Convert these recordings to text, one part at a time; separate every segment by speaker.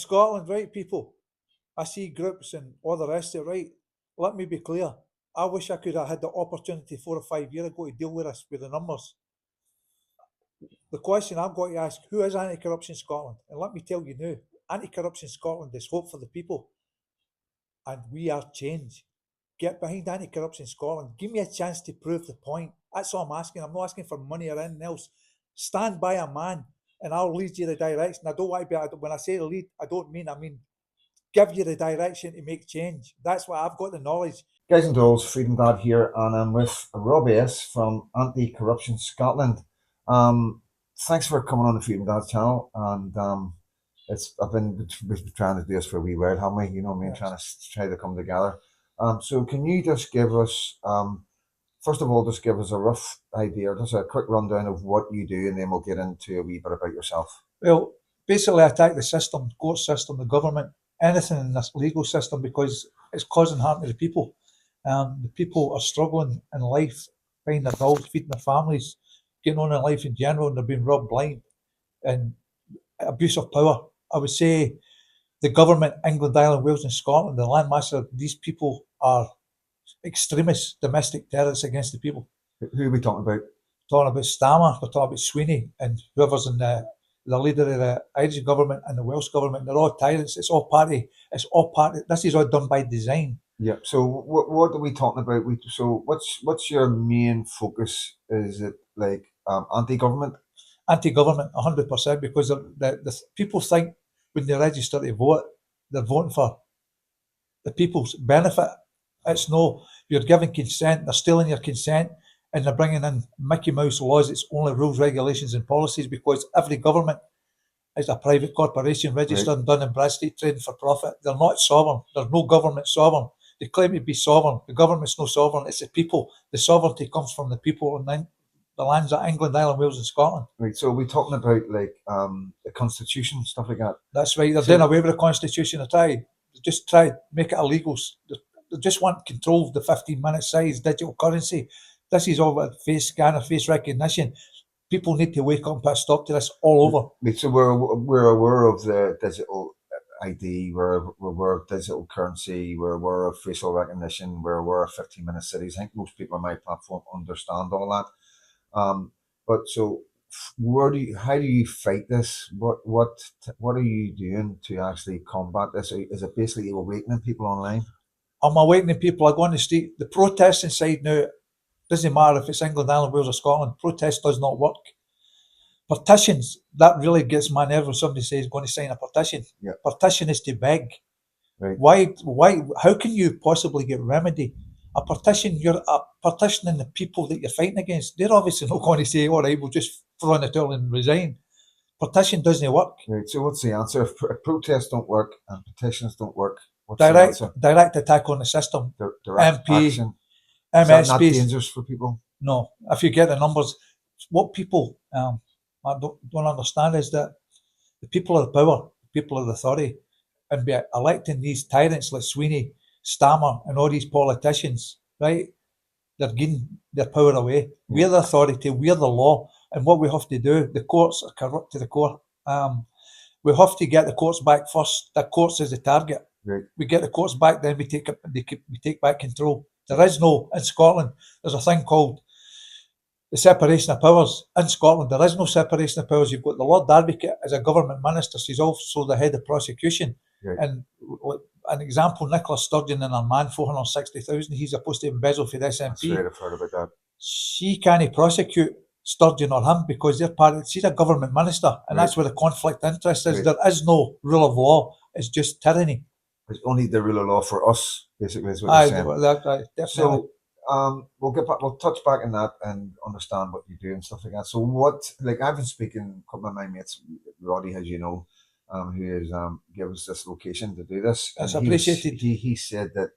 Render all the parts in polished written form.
Speaker 1: Scotland, right, people, I see groups and all the rest of it, right? Let me be clear. I wish I could have had the opportunity 4 or 5 years ago to deal with this with the numbers. The question I've got to ask, who is Anti-Corruption Scotland? And let me tell you now, Anti-Corruption Scotland is hope for the people, and we are change. Get behind Anti-Corruption Scotland. Give me a chance to prove the point. That's all I'm asking. I'm not asking for money or anything else. Stand by a man, and I'll lead you the direction. I don't want to be, when I say lead, I mean give you the direction to make change. That's why I've got the knowledge.
Speaker 2: Guys and dolls, Freedom Dad here, and I'm with Rob S from Anti-Corruption Scotland. Thanks for coming on the Freedom Dad channel, and we've been trying to do this for a wee while, haven't we? You know what I mean,
Speaker 1: Yes.
Speaker 2: try to come together. So can you just give us, first of all, just give us a rough idea, just a quick rundown of what you do, and then we'll get into a wee bit about yourself.
Speaker 1: Well, basically, I attack the system, court system, the government, anything in this legal system, because it's causing harm to the people. The people are struggling in life, paying their bills, feeding their families, getting on in life in general, and they're being robbed blind. And abuse of power. I would say the government, England, Ireland, Wales, and Scotland, the landmaster, these people are extremists, domestic terrorists against the people.
Speaker 2: Who are we talking about?
Speaker 1: Talking about Stammer, we're talking about Sweeney, and whoever's in the leader of the Irish government and the Welsh government. They're all tyrants. It's all party. This is all done by design.
Speaker 2: Yeah. So what are we talking about? So what's your main focus? Is it like anti-government?
Speaker 1: Anti-government, 100%, because the people think when they register to vote, they're voting for the people's benefit. It's no, you're giving consent, they're stealing your consent, and they're bringing in Mickey Mouse laws. It's only rules, regulations, and policies, because every government is a private corporation registered in Dun and Bradstreet, trading for profit. They're not sovereign. There's no government sovereign. They claim to be sovereign. The government's no sovereign. It's the people. The sovereignty comes from the people, and then the lands of England, Ireland, Wales, and Scotland.
Speaker 2: Right. So we're talking about like the Constitution, stuff like that.
Speaker 1: That's right. They're doing away with the Constitution. They just try to make it illegal. They just want control of the 15-minute size digital currency. This is all about face scanner, face recognition. People need to wake up and put a stop to this all over.
Speaker 2: Right. So we're aware of the digital ID, we're aware of digital currency, we're aware of facial recognition, we're aware of 15-minute cities. I think most people on my platform understand all that. But so how do you fight this? What are you doing to actually combat this? Is it basically awakening people online?
Speaker 1: I'm awakening people. I go on the street. The protesting side now, doesn't matter if it's England, Ireland, Wales, or Scotland. Protest does not work. Petitions, that really gets my nerve when somebody says going to sign a petition.
Speaker 2: Yeah.
Speaker 1: Petition is to beg.
Speaker 2: Right.
Speaker 1: Why? How can you possibly get remedy? A petition, you're petitioning the people that you're fighting against. They're obviously not going to say, all right, we'll just throw in the towel and resign. Petition doesn't work.
Speaker 2: Right. So what's the answer? If protests don't work and petitions don't work, what's the answer?
Speaker 1: Direct attack on the system.
Speaker 2: Direct
Speaker 1: MP,
Speaker 2: action.
Speaker 1: MSPs.
Speaker 2: Is that not dangerous for people?
Speaker 1: No. If you get the numbers, what people I don't understand is that the people of the power, the people of the authority, and be electing these tyrants like Sweeney, Stammer, and all these politicians, right? They're giving their power away.
Speaker 2: Yeah.
Speaker 1: We're the authority, we're the law, and what we have to do, the courts are corrupt to the core. We have to get the courts back first. The courts is the target.
Speaker 2: Right.
Speaker 1: We get the courts back, then we take back control. There is no, in Scotland, there's a thing called the separation of powers. In Scotland, there is no separation of powers. You've got the Lord Advocate as a government minister. She's also the head of prosecution.
Speaker 2: Right.
Speaker 1: And an example, Nicola Sturgeon and her man, 460,000, he's supposed to embezzle for the SNP.
Speaker 2: That's right, I've heard about that.
Speaker 1: She can't prosecute Sturgeon or him because they're she's a government minister, and
Speaker 2: Right.
Speaker 1: that's where the conflict of interest is.
Speaker 2: Right.
Speaker 1: There is no rule of law. It's just tyranny.
Speaker 2: It's only the rule of law for us, basically, is what you're saying.
Speaker 1: Definitely.
Speaker 2: So we'll get back. We'll touch back on that and understand what you do and stuff like that. So I've been speaking. A couple of my mates, Roddy, as you know, who has given us this location to do this.
Speaker 1: It's appreciated.
Speaker 2: He said that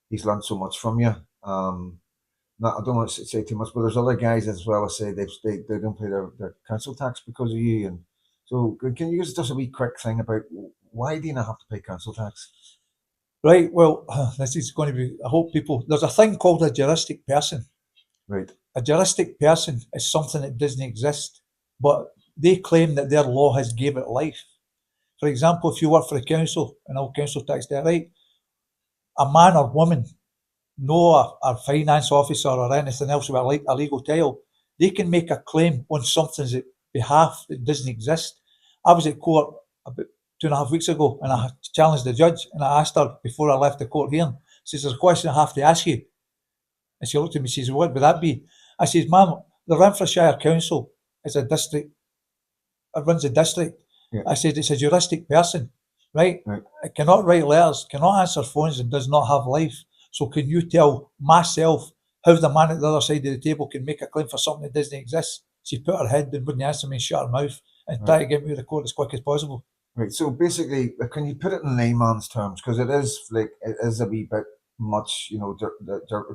Speaker 2: he's learned so much from you. I don't want to say too much, but there's other guys as well as say they don't pay their council tax because of you. And so, can you give us just a wee quick thing about why do you not have to pay council tax?
Speaker 1: Right, well, this is going to be, I hope people, there's a thing called a juristic person.
Speaker 2: Right.
Speaker 1: A juristic person is something that doesn't exist, but they claim that their law has gave it life. For example, if you work for the council and all council tax there, right? A man or woman, no a finance officer or anything else with a legal title, they can make a claim on something's behalf that doesn't exist. I was at court about 2.5 weeks ago and I challenged the judge and I asked her before I left the court hearing, says, there's a question I have to ask you. And she looked at me and says, what would that be? I says, ma'am, the Renfrewshire Council is a district, it runs a district.
Speaker 2: Yeah.
Speaker 1: I said, it's a juristic person, right?
Speaker 2: Right.
Speaker 1: It cannot write letters, cannot answer phones and does not have life. So can you tell myself how the man at the other side of the table can make a claim for something that doesn't exist? She put her head and wouldn't answer me and shut her mouth and try to get me to the court as quick as possible.
Speaker 2: Right. So basically, can you put it in layman's terms? Because it is a wee bit much, you know,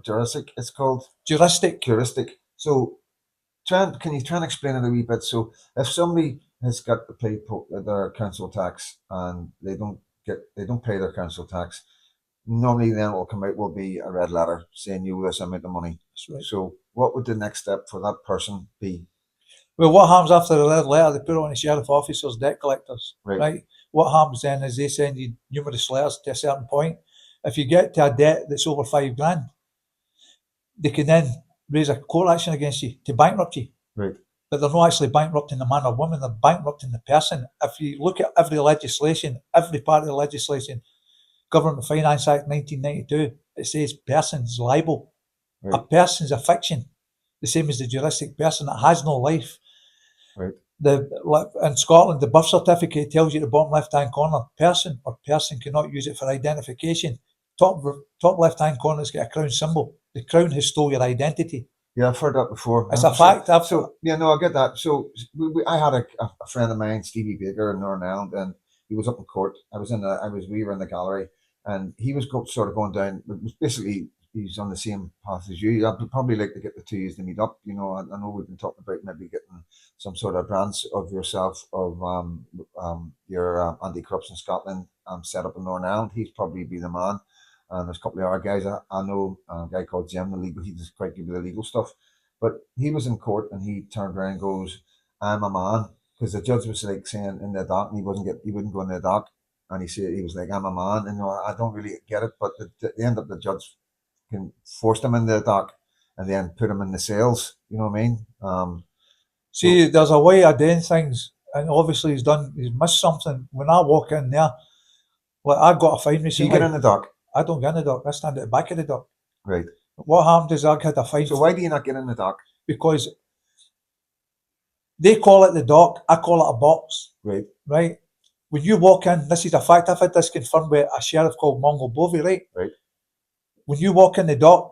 Speaker 2: juristic. It's called
Speaker 1: Juristic.
Speaker 2: So, can you try and explain it a wee bit? So, if somebody has got to pay their council tax and they don't pay their council tax, normally then what will come out will be a red letter saying you owe this amount of money.
Speaker 1: That's right.
Speaker 2: So, what would the next step for that person be?
Speaker 1: Well, what happens after the red letter? They put it on the sheriff officers, debt collectors,
Speaker 2: Right.
Speaker 1: right? What happens then is they send you numerous letters to a certain point. If you get to a debt that's over $5,000, they can then raise a court action against you to bankrupt you.
Speaker 2: Right.
Speaker 1: But they're not actually bankrupting the man or woman, they're bankrupting the person. If you look at every legislation, every part of the legislation, Government Finance Act 1992, it says person's liable.
Speaker 2: Right.
Speaker 1: A person's a fiction, the same as the juristic person that has no life.
Speaker 2: Right.
Speaker 1: In Scotland, the birth certificate tells you at the bottom left-hand corner, person or person cannot use it for identification. Top left-hand corner has got a crown symbol. The crown has stole your identity.
Speaker 2: Yeah, I've heard that before.
Speaker 1: It's a fact.
Speaker 2: So yeah, no, I get that. So I had a friend of mine, Stevie Baker, in Northern Ireland, and he was up in court. We were in the gallery, and he was sort of going down. It was basically he's on the same path as you. I'd probably like to get the two of you to meet up. You know, I know we've been talking about maybe getting some sort of branch of yourself of your anti-corruption Scotland set up in Northern Ireland. He's probably be the man. And there's a couple of other guys I know, a guy called Jim, he's quite good with the legal stuff. But he was in court and he turned around and goes, I'm a man. Because the judge was like saying in the dock, and he wouldn't go in the dock. And he was like, I'm a man. And I don't really get it. But the end up the judge can force him in the dock and then put him in the cells. You know what I mean?
Speaker 1: See, there's a way of doing things. And obviously he's missed something. When I walk in there, like I got a fine recently.
Speaker 2: So you get in the dock?
Speaker 1: I don't get in the dock. I stand at the back of the dock.
Speaker 2: Right.
Speaker 1: What happened is I had a fine.
Speaker 2: So why do you not get in the dock?
Speaker 1: Because they call it the dock, I call it a box.
Speaker 2: Right.
Speaker 1: Right? When you walk in, this is a fact, I've had this confirmed with a sheriff called Mongo Bovey, right?
Speaker 2: Right. When
Speaker 1: you walk in the dock,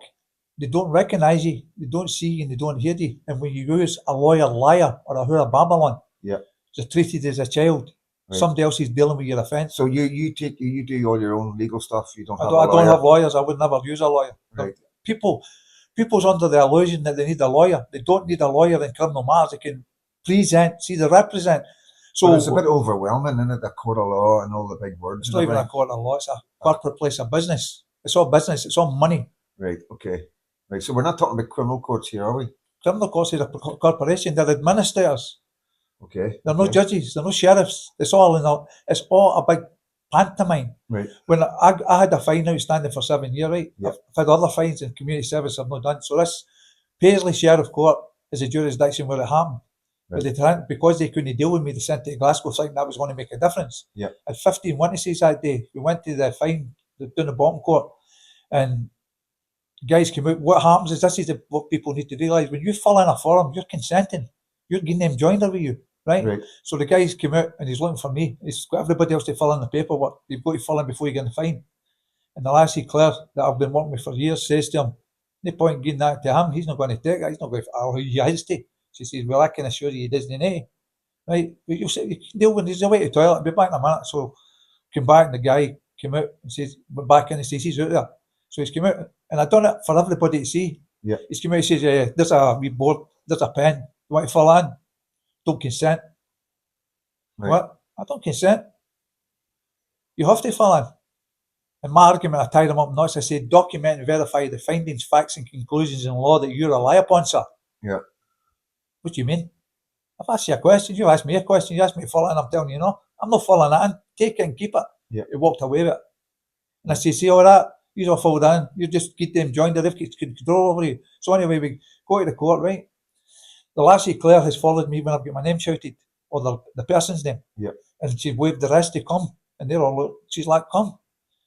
Speaker 1: they don't recognise you, they don't see you, and they don't hear you. And when you use a lawyer liar or a Hura Babylon,
Speaker 2: yeah,
Speaker 1: you're treated as a child. Right. Somebody else is dealing with your offence.
Speaker 2: So you do all your own legal stuff. You don't have.
Speaker 1: I don't have lawyers. I would never use a lawyer.
Speaker 2: Right.
Speaker 1: People's under the illusion that they need a lawyer. They don't need a lawyer in criminal matters. They can present, see, they represent. So
Speaker 2: but it's a bit overwhelming, isn't it? The court of law and all the big words.
Speaker 1: It's not even a court of law. It's a corporate place of business. It's all business. It's all money.
Speaker 2: Right. Okay. Right. So we're not talking about criminal courts here, are we?
Speaker 1: Criminal courts is a corporation. They're administrators.
Speaker 2: Okay.
Speaker 1: They're no judges. They're no sheriffs. It's all a big pantomime.
Speaker 2: Right.
Speaker 1: When I had a fine outstanding for 7 years, right?
Speaker 2: Yep.
Speaker 1: I've had other fines in community service I've not done. So this Paisley Sheriff Court is a jurisdiction where it happened. Right. But because they couldn't deal with me, they sent it to Glasgow thinking that was going to make a difference.
Speaker 2: Yeah.
Speaker 1: I had 15 witnesses that day. We went to the fine down the bottom court, and guys came out. What happens is this is what people need to realise. When you fill in a form, you're consenting. You're getting them joined with you. Right? So the guys came out and he's looking for me. He's got everybody else to fill in the paperwork. You've got to fill in before you get the fine. And the lassie Claire that I've been working with for years says to him, no point in getting that to him. He's not going to take it. He's not going to allow you has to. She says, well, I can assure you he doesn't need. Right? But you can deal with, he's away to the toilet. I'll be back in a minute. So came back and the guy came out and says, went back in and says, he's out there. So he's come out and I've done it for everybody to see.
Speaker 2: Yeah.
Speaker 1: He's come out and says, there's a wee board, there's a pen. You want to fill in? Don't consent. Right. What? I don't consent. You have to fill in. In my argument, I tied him up nuts. I said, document and verify the findings, facts, and conclusions in law that you rely upon, sir.
Speaker 2: Yeah.
Speaker 1: What do you mean? I've asked you a question, you asked me a question, you asked me to follow it, and I'm telling you no. I'm not following that in. Take it and keep it.
Speaker 2: Yeah.
Speaker 1: He walked away with it. And I say, see all that? You don't fall down. You just get them joined. They've got control over you. So anyway, we go to the court, right? The lassie Claire has followed me when I've got my name shouted, or the person's name.
Speaker 2: Yeah.
Speaker 1: And she waved the rest to come. And they're all, she's like, come.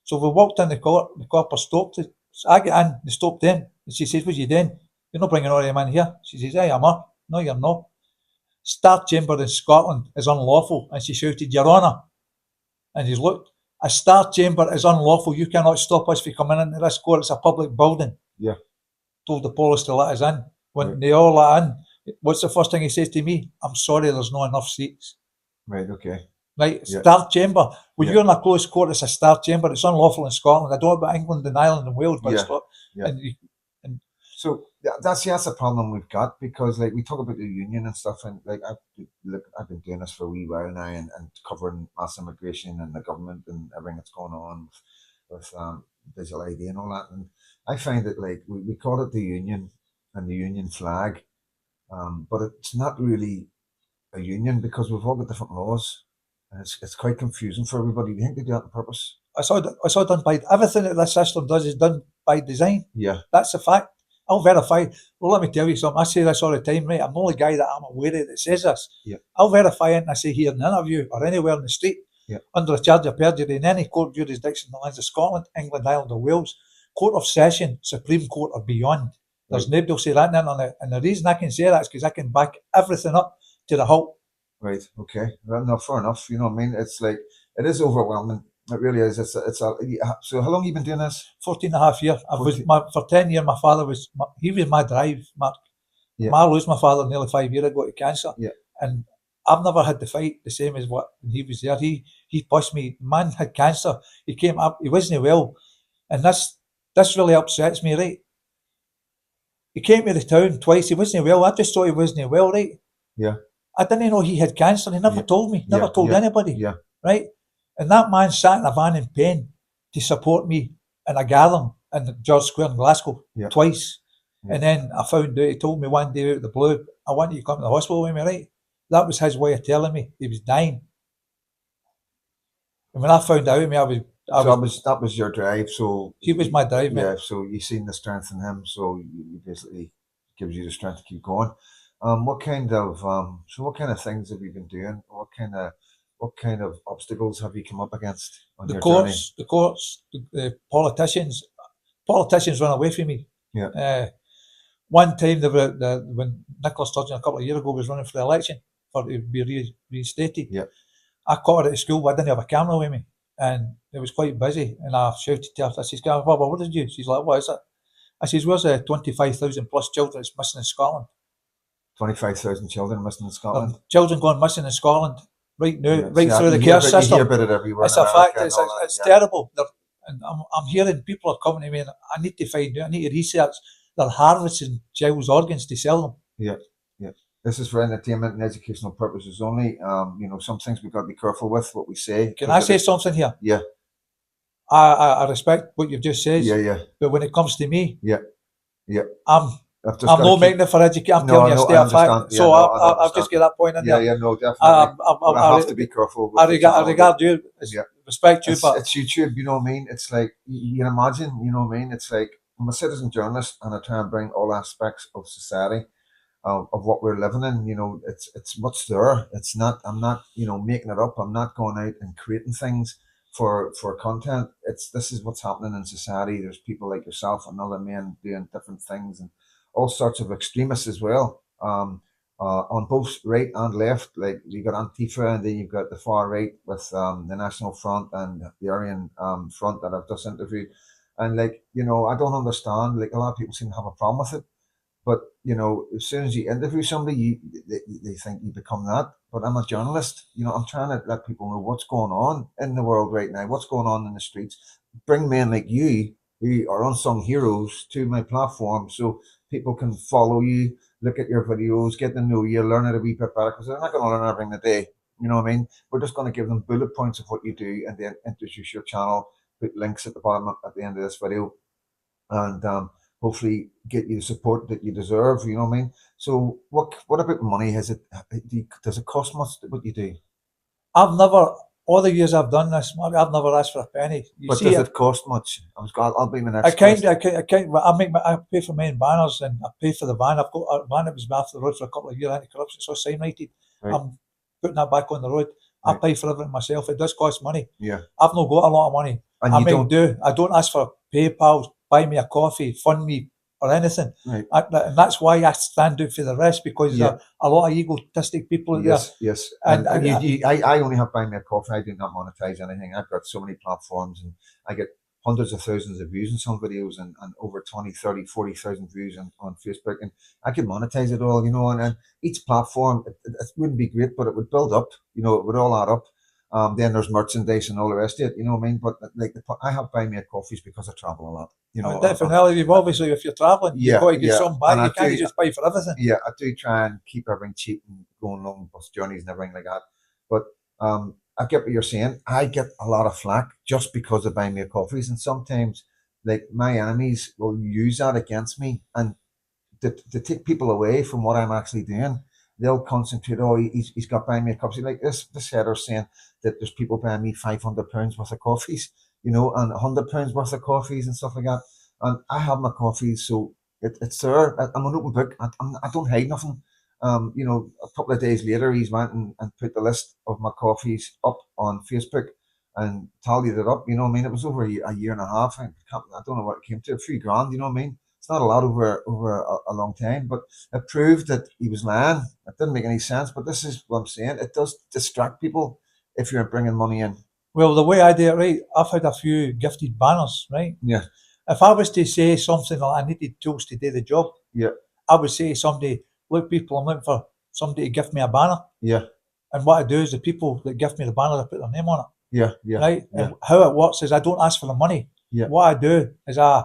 Speaker 1: So we walked in the court, the copper stopped it. So I get in, they stopped in. And she says, what you doing? You're not bringing all them in here. She says, I am her. No, you're not. Star Chamber in Scotland is unlawful. And she shouted, Your Honour. And he's looked, a Star Chamber is unlawful. You cannot stop us from coming into this court. It's a public building.
Speaker 2: Yeah.
Speaker 1: Told the police to let us in. When
Speaker 2: Right.
Speaker 1: they all let in, what's the first thing he says to me? I'm sorry, there's not enough seats.
Speaker 2: Right. Okay.
Speaker 1: Right,
Speaker 2: Yeah.
Speaker 1: Star Chamber. When
Speaker 2: Yeah.
Speaker 1: you're in a closed court, it's a Star Chamber. It's unlawful in Scotland. I don't know about England and Ireland and Wales, but
Speaker 2: Yeah.
Speaker 1: it's not.
Speaker 2: Yeah.
Speaker 1: And
Speaker 2: So that's a problem we've got, because like we talk about the union and stuff, and like I've been doing this for a wee while now, and covering mass immigration and the government and everything that's going on with digital ID and all that. And I find that like we call it the union and the union flag, but it's not really a union, because we've all got different laws, and it's quite confusing for everybody. Do you think they do that on purpose?
Speaker 1: it's all done by, everything that this system does is done by design.
Speaker 2: Yeah.
Speaker 1: That's a fact. I'll verify. Well, let me tell you something. I say this all the time, right? I'm the only guy that I'm aware of that says this.
Speaker 2: Yeah.
Speaker 1: I'll verify it, and I say here in an interview or anywhere in the street,
Speaker 2: Yeah.
Speaker 1: under a charge of perjury in any court jurisdiction in the lands of Scotland, England, Ireland, or Wales, Court of Session, Supreme Court, or beyond. There's nobody will say that on the internet. And the reason I can say that is because I can back everything up to the hilt.
Speaker 2: Right. Okay. Well, no, fair enough. You know what I mean? It's like, it is overwhelming. It really is. So how long have you been doing this?
Speaker 1: 14 and a half years. For 10 years, my father was my drive, Mark.
Speaker 2: Yeah.
Speaker 1: I lost my father nearly 5 years ago to cancer.
Speaker 2: Yeah.
Speaker 1: And I've never had to fight the same as what when he was there. He pushed me. Man had cancer. He came up. He wasn't well. And this really upsets me, right? He came to the town twice. He wasn't well. I just thought he wasn't well, right?
Speaker 2: Yeah.
Speaker 1: I didn't know he had cancer. He never
Speaker 2: Yeah.
Speaker 1: told me. Never
Speaker 2: Yeah.
Speaker 1: told
Speaker 2: Yeah.
Speaker 1: anybody.
Speaker 2: Yeah.
Speaker 1: Right? And that man sat in a van in pain to support me in a gathering in George Square in Glasgow
Speaker 2: Yeah.
Speaker 1: twice.
Speaker 2: Yeah.
Speaker 1: And then I found out, he told me one day out of the blue, I want you to come to the hospital with me, right? That was his way of telling me he was dying. And when I found out,
Speaker 2: That was your drive. So
Speaker 1: he was my drive, mate.
Speaker 2: yeah. So you seen the strength in him. So you basically gives you the strength to keep going. What kind of things have you been doing? What kind of obstacles have you come up against on your journey?
Speaker 1: The courts, the politicians run away from me.
Speaker 2: Yeah.
Speaker 1: One time when Nicola Sturgeon a couple of years ago was running for the election to be reinstated.
Speaker 2: Yeah.
Speaker 1: I caught her at school, but I didn't have a camera with me, and it was quite busy. And I shouted to her, I says, "Baba, what did you?" She's like, "What is it?" I says, "Where's the 25,000 plus children that's missing in Scotland?
Speaker 2: 25,000 children missing in Scotland.
Speaker 1: Children going missing in Scotland right now,
Speaker 2: Yeah.
Speaker 1: right
Speaker 2: See,
Speaker 1: through the
Speaker 2: you
Speaker 1: care
Speaker 2: hear
Speaker 1: system.
Speaker 2: about it everywhere.
Speaker 1: It's
Speaker 2: in
Speaker 1: a
Speaker 2: America
Speaker 1: fact.
Speaker 2: and all that,
Speaker 1: It's
Speaker 2: yeah.
Speaker 1: terrible. And I'm hearing people are coming to me, and I need to find out. I need to research. They're harvesting child's organs to sell them.
Speaker 2: Yeah. Yeah. This is for entertainment and educational purposes only. Some things we've got to be careful with what we say.
Speaker 1: Can I say something here?
Speaker 2: Yeah.
Speaker 1: I respect what you've just said.
Speaker 2: Yeah. Yeah.
Speaker 1: But when it comes to me,
Speaker 2: Yeah. Yeah.
Speaker 1: I'm not making it for education. I'm telling you a state of fact.
Speaker 2: Yeah,
Speaker 1: so
Speaker 2: no,
Speaker 1: I'll just get that point in
Speaker 2: Yeah.
Speaker 1: there.
Speaker 2: Yeah. No, definitely. But I have to be careful. With
Speaker 1: I regard you,
Speaker 2: Yeah.
Speaker 1: respect you, but
Speaker 2: It's YouTube. You know what I mean? It's like you can imagine. You know what I mean? It's like I'm a citizen journalist, and I try and bring all aspects of society, of what we're living in. It's what's there. It's not. I'm not. Making it up. I'm not going out and creating things for content. This is what's happening in society. There's people like yourself and other men doing different things, and all sorts of extremists as well. On both right and left, like you got Antifa, and then you've got the far right with the National Front and the Aryan Front that I've just interviewed. And I don't understand. Like a lot of people seem to have a problem with it. But as soon as you interview somebody, they think you become that. But I'm a journalist. I'm trying to let people know what's going on in the world right now, what's going on in the streets. Bring men like you, who are unsung heroes, to my platform so people can follow you, look at your videos, get to know you, learn it a wee bit better. Because they're not going to learn everything today. You know what I mean? We're just going to give them bullet points of what you do, and then introduce your channel. Put links at the bottom at the end of this video, and hopefully get you the support that you deserve. You know what I mean? So what about money? Does it cost much what you do?
Speaker 1: I've never, all the years I've done this, Mark, I've never asked for a penny. You
Speaker 2: But
Speaker 1: see,
Speaker 2: does it cost much? I'll be my
Speaker 1: I
Speaker 2: next
Speaker 1: kind,
Speaker 2: question.
Speaker 1: I pay for my own banners and I pay for the van. I've got a van that was off the road for a couple of years, anti-corruption, so signlighted.
Speaker 2: Right,
Speaker 1: I'm putting that back on the road. I
Speaker 2: right,
Speaker 1: pay for everything myself. It does cost money.
Speaker 2: yeah.
Speaker 1: I've not got a lot of money.
Speaker 2: And
Speaker 1: I
Speaker 2: you
Speaker 1: make
Speaker 2: don't,
Speaker 1: do. I don't ask for PayPal, buy me a coffee, fund me, or anything.
Speaker 2: right?
Speaker 1: And that's why I stand out for the rest, because there
Speaker 2: Yeah.
Speaker 1: are a lot of egotistic people out there.
Speaker 2: Yes, yes.
Speaker 1: And
Speaker 2: And I only have Buy Me a Coffee. I do not monetize anything. I've got so many platforms and I get hundreds of thousands of views on some videos and over 20, 30, 40,000 views on Facebook. And I could monetize it all, and each platform, it wouldn't be great, but it would build up, it would all add up. Then there's merchandise and all the rest of it, you know what I mean? But like I have Buy Me a Coffees because I travel a lot,
Speaker 1: definitely, you've obviously, if you're traveling, you've
Speaker 2: yeah,
Speaker 1: got to get
Speaker 2: yeah.
Speaker 1: some back.
Speaker 2: And
Speaker 1: You can't just buy for everything.
Speaker 2: yeah, I do try and keep everything cheap and going long bus journeys and everything like that. But I get what you're saying. I get a lot of flack just because of Buy Me a Coffees, and sometimes like my enemies will use that against me and to take people away from what I'm actually doing. They'll concentrate. Oh, he's got Buy Me a Coffee. Like this header saying that there's people buying me £500 worth of coffees, and £100 worth of coffees and stuff like that. And I have my coffees, so it's there. I'm an open book. I don't hide nothing. A couple of days later, he's went and put the list of my coffees up on Facebook and tallied it up. You know what I mean? It was over a year and a half. I don't know what it came to, a few grand. You know what I mean? It's not a lot over a long time, but it proved that he was lying. It didn't make any sense. But this is what I'm saying. It does distract people if you're bringing money in.
Speaker 1: Well, the way I do it, right, I've had a few gifted banners, right?
Speaker 2: Yeah,
Speaker 1: If I was to say something like I needed tools to do the job,
Speaker 2: yeah,
Speaker 1: I would say to somebody, look, people, I'm looking for somebody to gift me a banner.
Speaker 2: yeah,
Speaker 1: And what I do is the people that gift me the banner, I put their name on it,
Speaker 2: yeah, yeah,
Speaker 1: right?
Speaker 2: yeah,
Speaker 1: And how it works is I don't ask for the money.
Speaker 2: yeah.
Speaker 1: What I do is I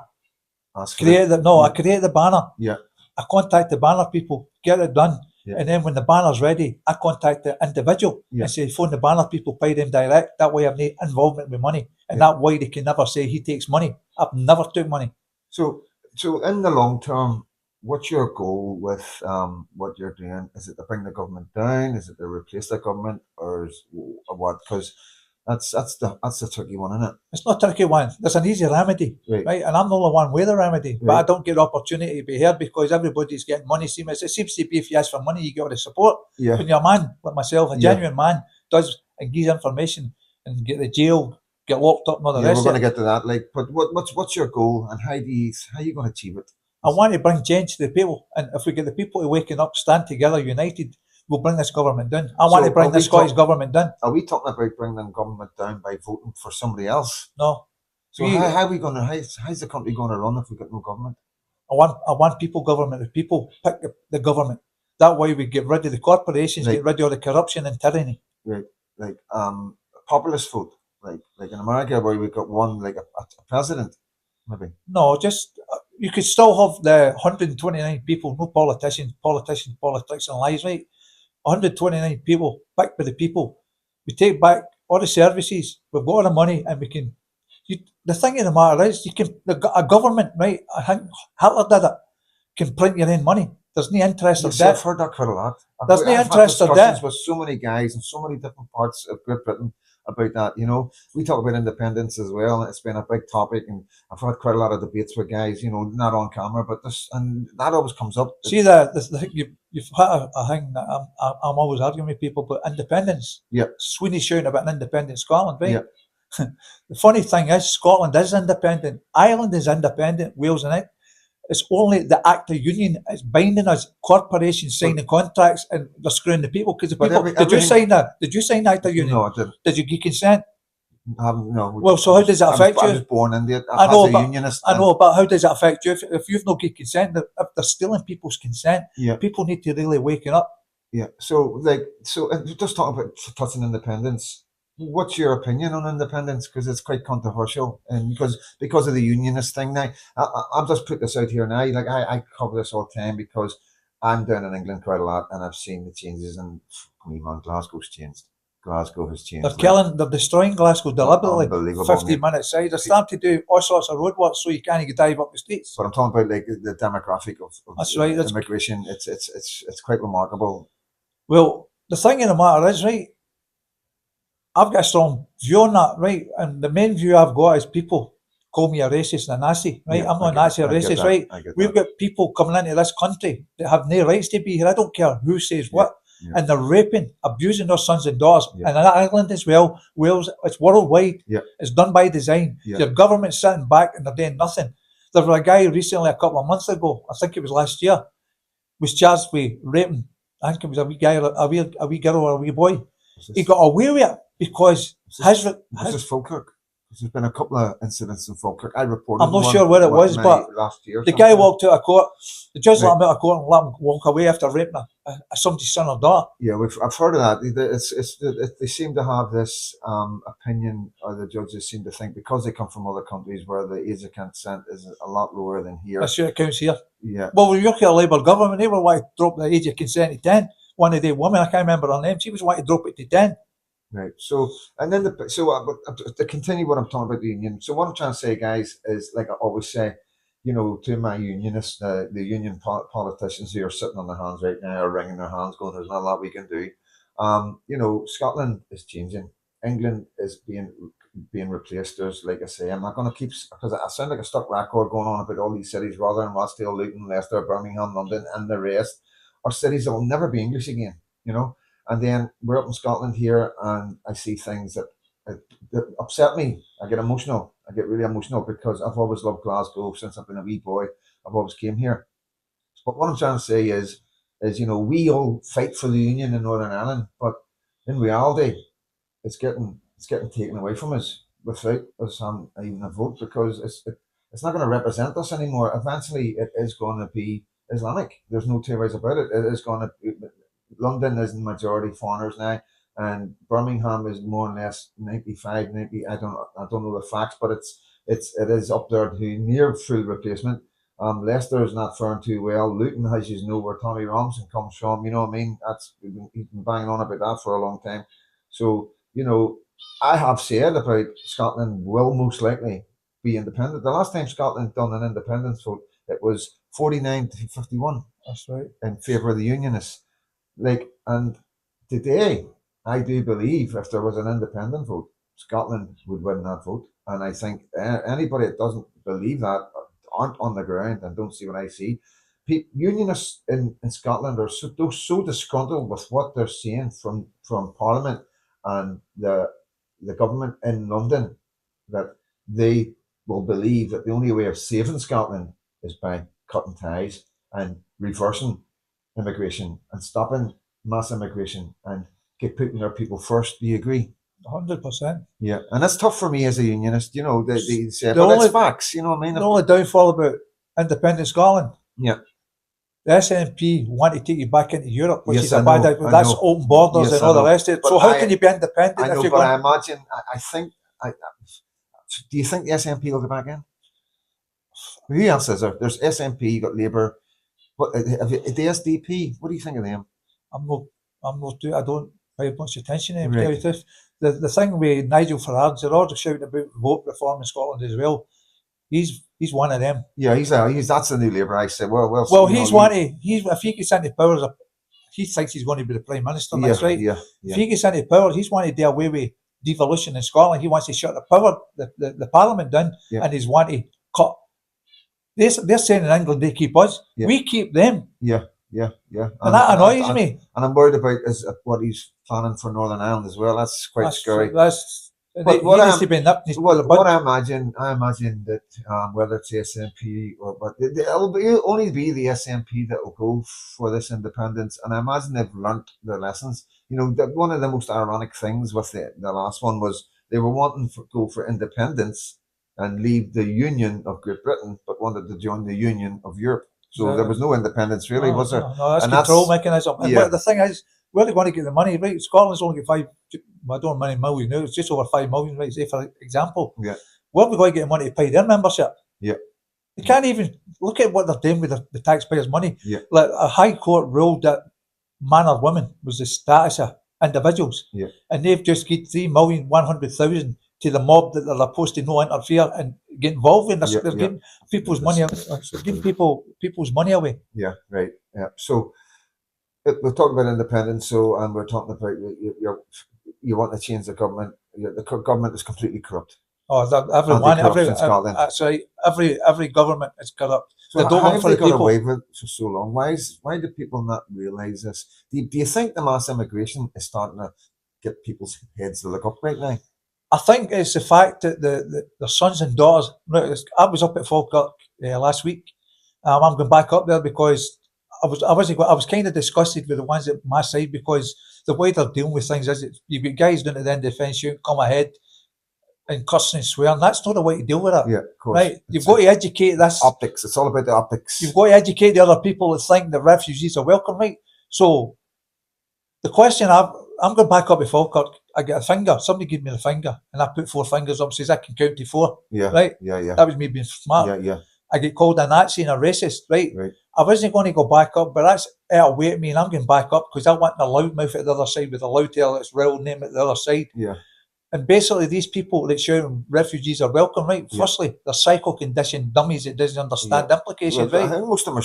Speaker 2: Ask for it.
Speaker 1: I
Speaker 2: Yeah,
Speaker 1: create the banner.
Speaker 2: yeah,
Speaker 1: I contact the banner people, get it done.
Speaker 2: yeah,
Speaker 1: And then when the banner's ready, I contact the individual
Speaker 2: yeah,
Speaker 1: and say, phone the banner people, pay them direct. That way I've no involvement with money. And
Speaker 2: yeah.
Speaker 1: that way they can never say he takes money. I've never took money.
Speaker 2: So, so in the long term, what's your goal with what you're doing? Is it to bring the government down? Is it to replace the government, or what? Because that's the tricky one, isn't it?
Speaker 1: It's not a tricky one. There's an easy remedy,
Speaker 2: Right,
Speaker 1: right? And I'm the only one with a remedy, but I
Speaker 2: right.
Speaker 1: don't get the opportunity to be heard because everybody's getting money. It seems to be if you ask for money, you get all the support.
Speaker 2: Yeah,
Speaker 1: When you're a man like myself, a
Speaker 2: yeah,
Speaker 1: genuine man, does and gives information and get the jail, get locked up and all the
Speaker 2: yeah. We're
Speaker 1: rest
Speaker 2: going
Speaker 1: of
Speaker 2: to
Speaker 1: it.
Speaker 2: get to that. Like, but what's your goal, and how are you going to achieve it?
Speaker 1: I want to bring change to the people. And if we get the people to waking up, stand together, united, we'll bring this government down. I want to
Speaker 2: So,
Speaker 1: bring the Scottish government down.
Speaker 2: are we talking about bringing the government down by voting for somebody else?
Speaker 1: No.
Speaker 2: So
Speaker 1: We
Speaker 2: how are we going to how's the country going to run if we got no government?
Speaker 1: I want people government. If people pick the government, that way we get rid of the corporations,
Speaker 2: Like
Speaker 1: get rid of all the corruption and tyranny.
Speaker 2: like like populist vote, like in America where we got one like a president maybe.
Speaker 1: No, just you could still have the 129 people, no politics and lies, right? 129 people picked by the people. We take back all the services. We've got all the money, and we can. The thing of the matter is, you can a government, right? I think Hitler did it. Can print your own money. There's no interest
Speaker 2: You
Speaker 1: of
Speaker 2: see, I've
Speaker 1: debt.
Speaker 2: heard that quite a lot.
Speaker 1: There's no
Speaker 2: I've had
Speaker 1: interest of
Speaker 2: discussions
Speaker 1: debt.
Speaker 2: with so many guys in so many different parts of Great Britain about that. We talk about independence as well, and it's been a big topic. And I've had quite a lot of debates with guys, not on camera, but this and that always comes up.
Speaker 1: See you've had a thing that I'm always arguing with people about independence.
Speaker 2: Yeah,
Speaker 1: Sweeney shouting about an independent Scotland, right?
Speaker 2: yeah,
Speaker 1: The funny thing is, Scotland is independent. Ireland is independent. Wales and it. It's only the Act of Union is binding us. Corporations
Speaker 2: but
Speaker 1: signing contracts and they're screwing the people because the
Speaker 2: but
Speaker 1: people. Did you
Speaker 2: everything.
Speaker 1: sign that? Did you sign the Act of Union?
Speaker 2: No, I didn't.
Speaker 1: Did you give consent?
Speaker 2: No.
Speaker 1: Well, so how does that affect
Speaker 2: I
Speaker 1: you?
Speaker 2: was born in it
Speaker 1: I
Speaker 2: as
Speaker 1: know,
Speaker 2: a
Speaker 1: but
Speaker 2: unionist.
Speaker 1: I know, but how does that affect you if you've not got consent? If they're stealing people's consent,
Speaker 2: Yeah,
Speaker 1: people need to really waken up.
Speaker 2: yeah. Just talking about touching independence. What's your opinion on independence? Because it's quite controversial, and because of the unionist thing. Now, I'll just put this out here now. Like I cover this all the time because I'm down in England quite a lot, and I've seen the changes, and me, man, Glasgow's changed. Glasgow has changed.
Speaker 1: They're killing, they're destroying Glasgow deliberately.
Speaker 2: Unbelievable,
Speaker 1: 15-minute side. They're starting to do all sorts of roadworks so you can't drive up the streets.
Speaker 2: But I'm talking about like the demographic of
Speaker 1: That's right. That's,
Speaker 2: immigration. It's quite remarkable.
Speaker 1: well, the thing in the matter is, right, I've got a strong view on that, right? And the main view I've got is people call me a racist and a Nazi, right?
Speaker 2: Yeah,
Speaker 1: I'm not a Nazi or racist, right? We've got people coming into this country that have no rights to be here. I don't care who says what.
Speaker 2: Yeah.
Speaker 1: And they're raping, abusing their sons and daughters.
Speaker 2: Yeah.
Speaker 1: And in Ireland as well, Wales, it's worldwide.
Speaker 2: Yeah.
Speaker 1: It's done by design.
Speaker 2: Yeah.
Speaker 1: Your government's sitting back and they're doing nothing. There was a guy recently, a couple of months ago, I think it was last year, was charged with raping. I think it was a wee guy, a wee girl or a wee boy. He got away with it because
Speaker 2: was this Falkirk? There's been a couple of incidents in Falkirk. I reported.
Speaker 1: I'm not sure what it was, but
Speaker 2: last year,
Speaker 1: the guy walked out of court. The judge let him out of court and let him walk away after raping somebody's son or daughter.
Speaker 2: Yeah, I've heard of that. They seem to have this opinion, or the judges seem to think, because they come from other countries where the age of consent is a lot lower than here.
Speaker 1: That's sure it counts here.
Speaker 2: Yeah.
Speaker 1: Well, when you look at the Labour government, they were wanting to drop the age of consent to 10. One of the women, I can't remember her name, she was wanting to drop it to 10.
Speaker 2: Right. So, and then to continue what I'm talking about the union. So what I'm trying to say, guys, is like I always say, you know, to my unionists, the union politicians who are sitting on their hands right now, are wringing their hands, going, "There's not a lot we can do." You know, Scotland is changing. England is being replaced. There's, like I say, I'm not going to keep, because I sound like a stuck record going on about all these cities, Rotherham, Rochdale, Luton, Leicester, Birmingham, London, and the rest are cities that will never be English again. You know. And then we're up in Scotland here, and I see things that upset me. I get emotional. I get really emotional because I've always loved Glasgow since I've been a wee boy. I've always came here. But what I'm trying to say is you know, we all fight for the union in Northern Ireland, but in reality, it's getting taken away from us without us even a vote, because it's not going to represent us anymore. Eventually, it is going to be Islamic. There's no two ways about it. It is going to be. London is the majority foreigners now, and Birmingham is more or less 95, 90. I don't know the facts, but it is up there to near full replacement. Leicester is not faring too well. Luton, as you know, where Tommy Robinson comes from. You know what I mean? He's been banging on about that for a long time. So, you know, I have said about Scotland will most likely be independent. The last time Scotland done an independence vote, it was 49 to 51.
Speaker 1: That's right.
Speaker 2: In favour of the Unionists. And today, I do believe if there was an independent vote, Scotland would win that vote. And I think anybody that doesn't believe that aren't on the ground and don't see what I see. Unionists in Scotland are so disgruntled with what they're seeing from Parliament and the government in London that they will believe that the only way of saving Scotland is by cutting ties and reversing immigration and stopping mass immigration and putting their people first. Do you agree?
Speaker 1: 100%.
Speaker 2: Yeah, and that's tough for me as a unionist. You know, they say, but it's facts. You know what I mean?
Speaker 1: The only downfall about independent Scotland.
Speaker 2: Yeah.
Speaker 1: The SNP want to take you back into Europe, which is a
Speaker 2: bad
Speaker 1: idea. That's open borders and all the rest of it. So how can you be independent if you're
Speaker 2: going? I imagine. Do you think the SNP will go back in? Who else is there? There's SNP. You got Labour. What the SDP? What do you think of them?
Speaker 1: I don't pay much attention to them.
Speaker 2: Right.
Speaker 1: To tell you the truth. The thing with Nigel Farage, they're all shouting about vote reform in Scotland as well. He's one of them.
Speaker 2: Yeah, he's that's the new Labour. I said, well.
Speaker 1: If he gets into power, he thinks he's going to be the Prime Minister.
Speaker 2: Yeah,
Speaker 1: that's right.
Speaker 2: Yeah.
Speaker 1: If he gets into power, he's wanting to do away with devolution in Scotland. He wants to shut the power, the Parliament down, and he's wanting to cut. They're saying in England they keep us. Yeah. We keep them.
Speaker 2: Yeah.
Speaker 1: And that annoys me.
Speaker 2: And I'm worried about what he's planning for Northern Ireland as well. That's quite scary. What I imagine that whether it's the SNP it'll only be the SNP that will go for this independence, and I imagine they've learnt their lessons. You know, one of the most ironic things with the last one was they were wanting to go for independence and leave the Union of Great Britain, but wanted to join the Union of Europe. So there was no independence, really, was there?
Speaker 1: No, that's control mechanism. And the thing is, where are they going to get the money? Right, Scotland's only got I don't know how many million now. It's just over 5 million, right? Say for example.
Speaker 2: Yeah.
Speaker 1: Where are we going to get the money to pay their membership?
Speaker 2: Yeah.
Speaker 1: They can't even look at what they're doing with the taxpayers' money.
Speaker 2: Yeah.
Speaker 1: Like a High Court ruled that man or woman was the status of individuals,
Speaker 2: Yeah.
Speaker 1: and they've just got 3,100,000 to the mob that they're supposed to no interfere and get involved in. They're giving people's money. Giving people's money away.
Speaker 2: Yeah, right. Yeah. So we're talking about independence. So, and we're talking about you want to change the government. The government is completely corrupt.
Speaker 1: Oh,
Speaker 2: Scotland.
Speaker 1: That's right. Every government is corrupt.
Speaker 2: So
Speaker 1: They don't
Speaker 2: how
Speaker 1: work
Speaker 2: have
Speaker 1: for
Speaker 2: they
Speaker 1: the
Speaker 2: got
Speaker 1: people.
Speaker 2: away with it for so long? Why do people not realise this? Do you think the mass immigration is starting to get people's heads to look up right now?
Speaker 1: I think it's the fact that the sons and daughters. I was up at Falkirk last week. I'm going back up there because I was kind of disgusted with the ones at my side, because the way they're dealing with things is you've got guys down at the end of the fence, you come ahead and cussing and swearing. That's not the way to deal with it.
Speaker 2: Yeah, of course.
Speaker 1: Right? You've got to educate this.
Speaker 2: Optics. It's all about the optics.
Speaker 1: You've got to educate the other people that think that refugees are welcome, right? So the question I'm going back up to Falkirk. I get a finger. Somebody gave me the finger, and I put 4 fingers up. Says I can count to 4.
Speaker 2: Yeah.
Speaker 1: Right.
Speaker 2: Yeah.
Speaker 1: That was me being smart.
Speaker 2: Yeah.
Speaker 1: I get called a Nazi and a racist. Right.
Speaker 2: Right.
Speaker 1: I wasn't going to go back up, but that's out of way at me, and I'm going back up because I want the loudmouth at the other side with a loud tail that's real name at the other side.
Speaker 2: Yeah.
Speaker 1: And basically, these people that shout refugees are welcome, right?
Speaker 2: Yeah.
Speaker 1: Firstly, they're psycho-conditioned dummies that doesn't understand implications,
Speaker 2: Well,
Speaker 1: right?
Speaker 2: I think most of them are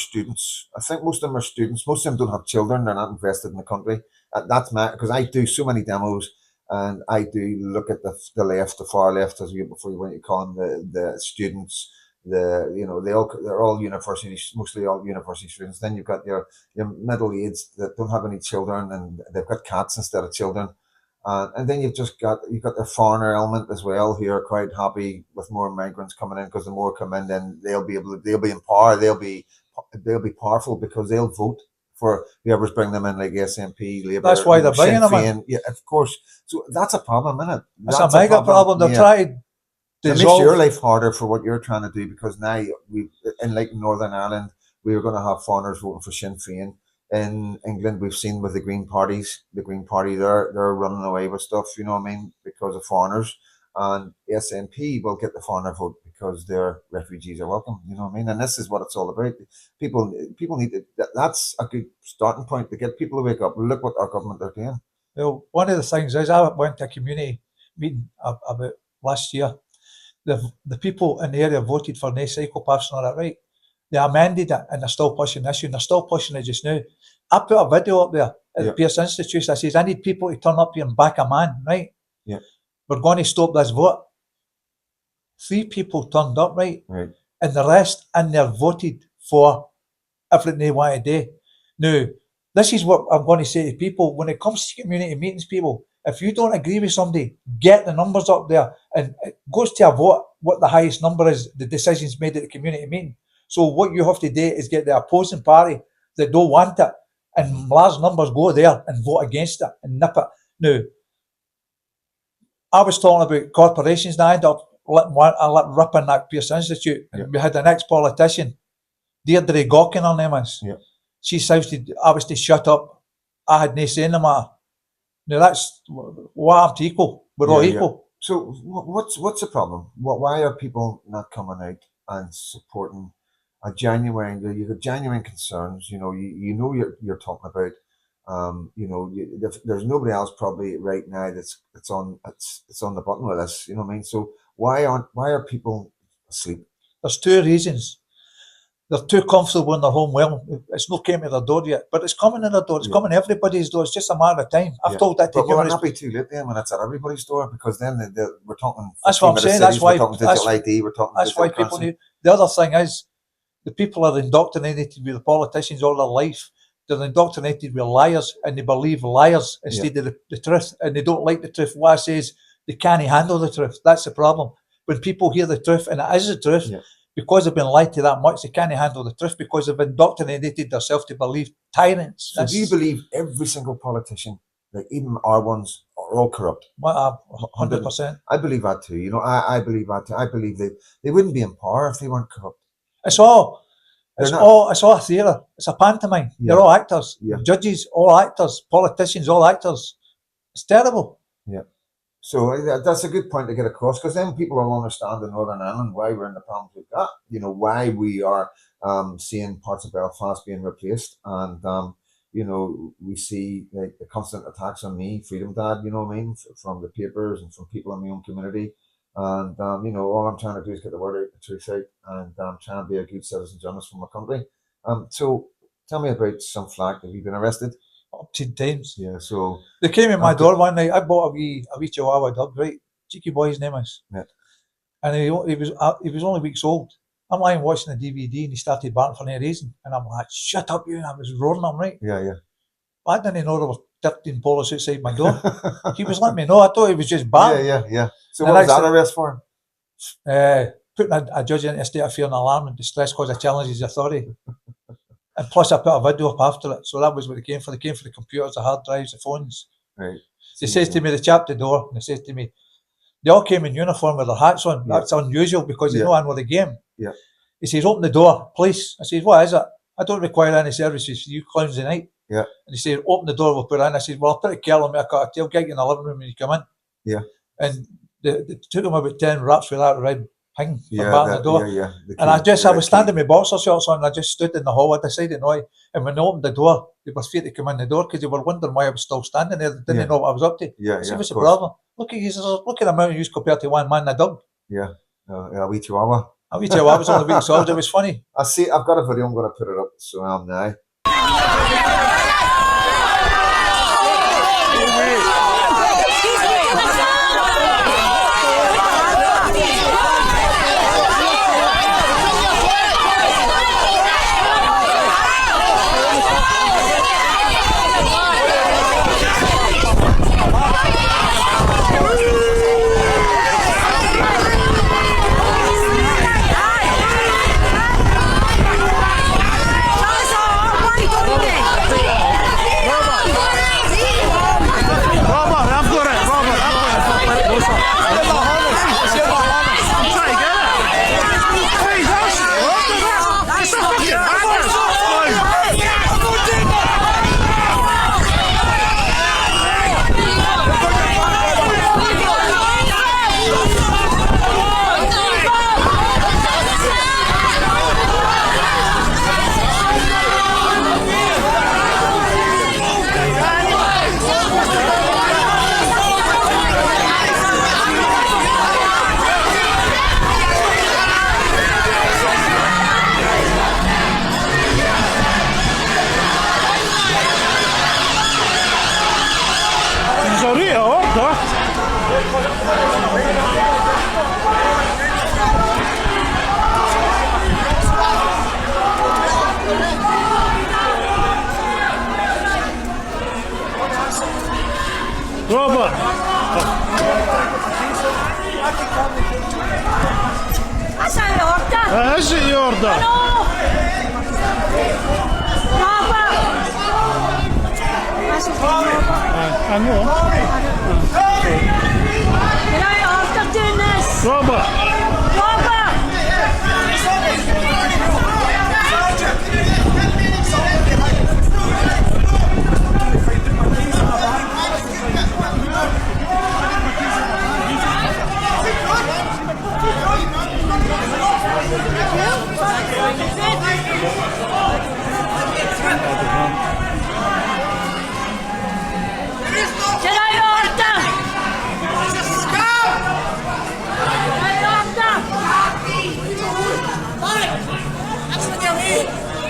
Speaker 2: students. Most of them don't have children. They're not invested in the country. That's because I do so many demos, and I do look at the left, the far left, as before you want to call them, the students. They're all universities, mostly all university students. Then you've got your middle aged that don't have any children, and they've got cats instead of children. And then you've got the foreigner element as well, who are quite happy with more migrants coming in, because the more come in, then they'll be in power, they'll be powerful because they'll vote for whoever's bringing them in, like SNP, Labour.
Speaker 1: That's why they're bringing them in.
Speaker 2: Yeah, of course. So that's a problem, isn't it?
Speaker 1: That's a mega problem. They're trying to
Speaker 2: It makes your life harder for what you're trying to do, because now in like Northern Ireland, we are going to have foreigners voting for Sinn Féin. In England, we've seen with the Green Party, they're running away with stuff, you know what I mean, because of foreigners. And SNP will get the foreigner vote because their refugees are welcome, you know what I mean. And this is what it's all about. People need to. That's a good starting point to get people to wake up. Look what our government are doing.
Speaker 1: Well, one of the things is, I went to a community meeting about last year. The people in the area voted for no psychopaths and all that, right? They amended it, and they're still pushing the issue, and they're still pushing it just now. I put a video up there at the Pearce Institute. I says, I need people to turn up here and back a man, right?
Speaker 2: Yeah.
Speaker 1: We're going to stop this vote. 3 people turned up, right?
Speaker 2: Right.
Speaker 1: And the rest in there voted for everything they want to do. Now, this is what I'm going to say to people. When it comes to community meetings, people, if you don't agree with somebody, get the numbers up there, and it goes to a vote. What the highest number is, the decisions made at the community meeting. So what you have to do is get the opposing party that don't want it, and large numbers go there and vote against it and nip it. Now, I was talking about corporations, and I ended up letting rip in that Pearce Institute. And we had an ex-politician, Deirdre Gawkin, her name is.
Speaker 2: Yeah.
Speaker 1: She shouted I was to shut up. I had no say in the matter. Now that's what I'm to equal. We're all equal.
Speaker 2: So what's the problem? Why are people not coming out and supporting a genuine? You have genuine concerns. You know you're talking about. There's nobody else probably right now that's on the button with us. You know what I mean? So why are people asleep?
Speaker 1: There's 2 reasons. They're too comfortable in their home. Well, it's not came to their door yet, but it's coming in their door. It's coming to everybody's door. It's just a matter of time. I've told that to
Speaker 2: you. But will it not be too late then when it's at everybody's door? Because then we're talking.
Speaker 1: That's what I'm saying. That's why.
Speaker 2: We're talking digital ID. We're talking.
Speaker 1: That's why people need. The other thing is, the people are indoctrinated with the politicians all their life. They're indoctrinated with liars, and they believe liars instead of the truth, and they don't like the truth. What I say is, they can't handle the truth. That's the problem. When people hear the truth, and it is the truth, because they've been lied to that much, they can't handle the truth because they've indoctrinated themselves to believe tyrants.
Speaker 2: So do you believe every single politician, like even our ones, are all corrupt?
Speaker 1: 100%.
Speaker 2: I believe that too. You know, I believe that too. I believe they wouldn't be in power if they weren't corrupt.
Speaker 1: It's all a theatre. It's a pantomime. They're all actors. Judges, all actors. Politicians, all actors. It's terrible.
Speaker 2: Yeah. So that's a good point to get across, because then people will understand in Northern Ireland why we're in the problems we've got. You know, why we are seeing parts of Belfast being replaced, and we see like the constant attacks on me, Freedom Dad, you know what I mean, from the papers and from people in my own community. And, all I'm trying to do is get the word out, the truth out, and trying to be a good citizen journalist for my country. So tell me about some flack. Have you been arrested?
Speaker 1: Up to times.
Speaker 2: Yeah, so
Speaker 1: they came in my door one night. I bought a wee Chihuahua dog, right? Cheeky boy, his name is.
Speaker 2: Yeah.
Speaker 1: And he was only weeks old. I'm lying watching the DVD and he started barking for no reason. And I'm like, shut up, you. And I was roaring him, right?
Speaker 2: Yeah.
Speaker 1: I didn't know there were 13 police outside my door. He was letting me know. I thought he was just barking.
Speaker 2: Yeah. So what was that arrest for?
Speaker 1: Putting a judge into a state of fear and alarm and distress because I challenged his authority. And plus I put a video up after it. So that was what they came for. They came for the computers, the hard drives, the phones.
Speaker 2: Right.
Speaker 1: They says to me, they chapped the door, and they says to me, they all came in uniform with their hats on. That's unusual because they know I know the game.
Speaker 2: Yeah.
Speaker 1: He says, open the door, please. I says, what is it? I don't require any services. You clowns tonight.
Speaker 2: Yeah.
Speaker 1: And he said, open the door, we'll put it in. I said, well, I'll put a kettle on me, a cup of tea, I'll get you in the living room when you come in.
Speaker 2: Yeah.
Speaker 1: And they took him about 10 raps with that red thing for batting the door.
Speaker 2: Yeah.
Speaker 1: And I was standing with boxer shorts on, and I just stood in the hall. I decided no. And when they opened the door, they were afraid to come in the door because they were wondering why I was still standing there. They didn't know what I was up to.
Speaker 2: Yeah.
Speaker 1: I said, what's the problem? Look at the amount of use compared to one man and a dog.
Speaker 2: Yeah. A wee Chihuahua.
Speaker 1: A wee Chihuahua was only weeks old. It was funny.
Speaker 2: I see. I've got a video. I'm going to put it up. So I'm now.
Speaker 3: Robert! Is it your order? I know.
Speaker 4: Can I order doing this?
Speaker 3: Robert!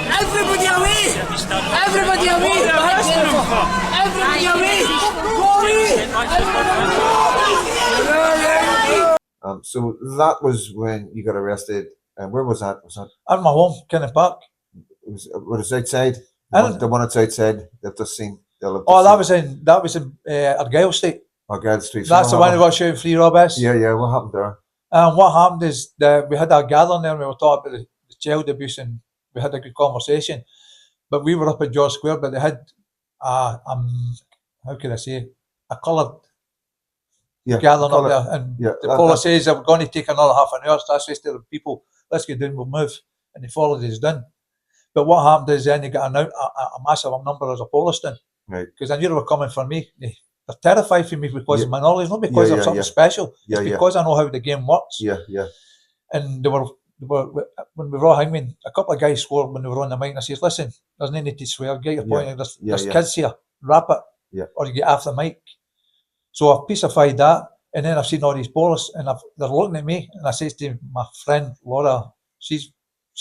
Speaker 4: Everybody away! Everybody away! Everybody away! Go away!
Speaker 2: So that was when you got arrested. And where was that? Was that
Speaker 1: at my home, Kennet Park?
Speaker 2: was outside? The one that's outside. They've just seen.
Speaker 1: That was in Argyle Street.
Speaker 2: Argyle Street.
Speaker 1: That's the one who was shouting free Robbers.
Speaker 2: Yeah. What happened there?
Speaker 1: And what happened is that we had a gathering there and we were talking about the child abuse and we had a good conversation. But we were up at George Square, but they had how can I say, a coloured gathering up there. And the police says they were going to take another half an hour. So I says to the people, let's get down, we'll move. And they followed us down. But what happened is then they got a massive number of police down.
Speaker 2: Right.
Speaker 1: Because I knew they were coming for me. They're terrified for me because of my knowledge, not because of something special. It's because I know how the game works.
Speaker 2: Yeah.
Speaker 1: And they were when we were all hanging, a couple of guys swore when they were on the mic, and I says, listen, there's no need to swear, get your point. There's kids here, wrap it, or you get off the mic. So I've peacified that, and then I've seen all these ballers, and they're looking at me, and I says to my friend Laura, she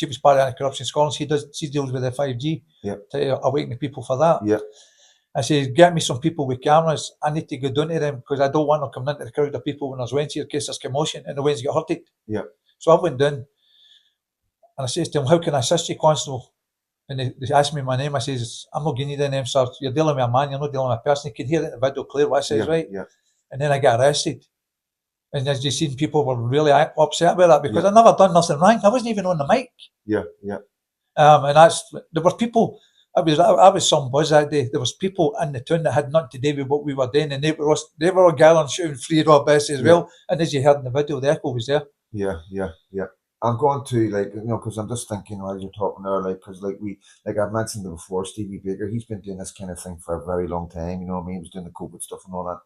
Speaker 1: was part of Anti-Corruption Scotland, she deals with the 5G, to awaken the people for that. I say, get me some people with cameras. I need to go down to them because I don't want them coming into the crowd of people when there's Wednesday here in case there's commotion and the Wednesday get hurted. So I went down and I says to them, how can I assist you, Constable? And they asked me my name. I says, I'm not giving you the name, sir. You're dealing with a man, you're not dealing with a person. You can hear it in the video clear what I says, right? And then I got arrested. And as you seen, people were really upset about that because I never done nothing wrong. I wasn't even on the mic. And there were people. I was some buzz that day. There was people in the town that had nothing to do with what we were doing, and they were all gathering, shouting "Free Rob S" as well. And as you heard in the video, the echo was there.
Speaker 2: I'm going to because I'm just thinking while you're talking there, because I've mentioned it before, Stevie Baker, he's been doing this kind of thing for a very long time. You know what I mean? He was doing the COVID stuff and all that.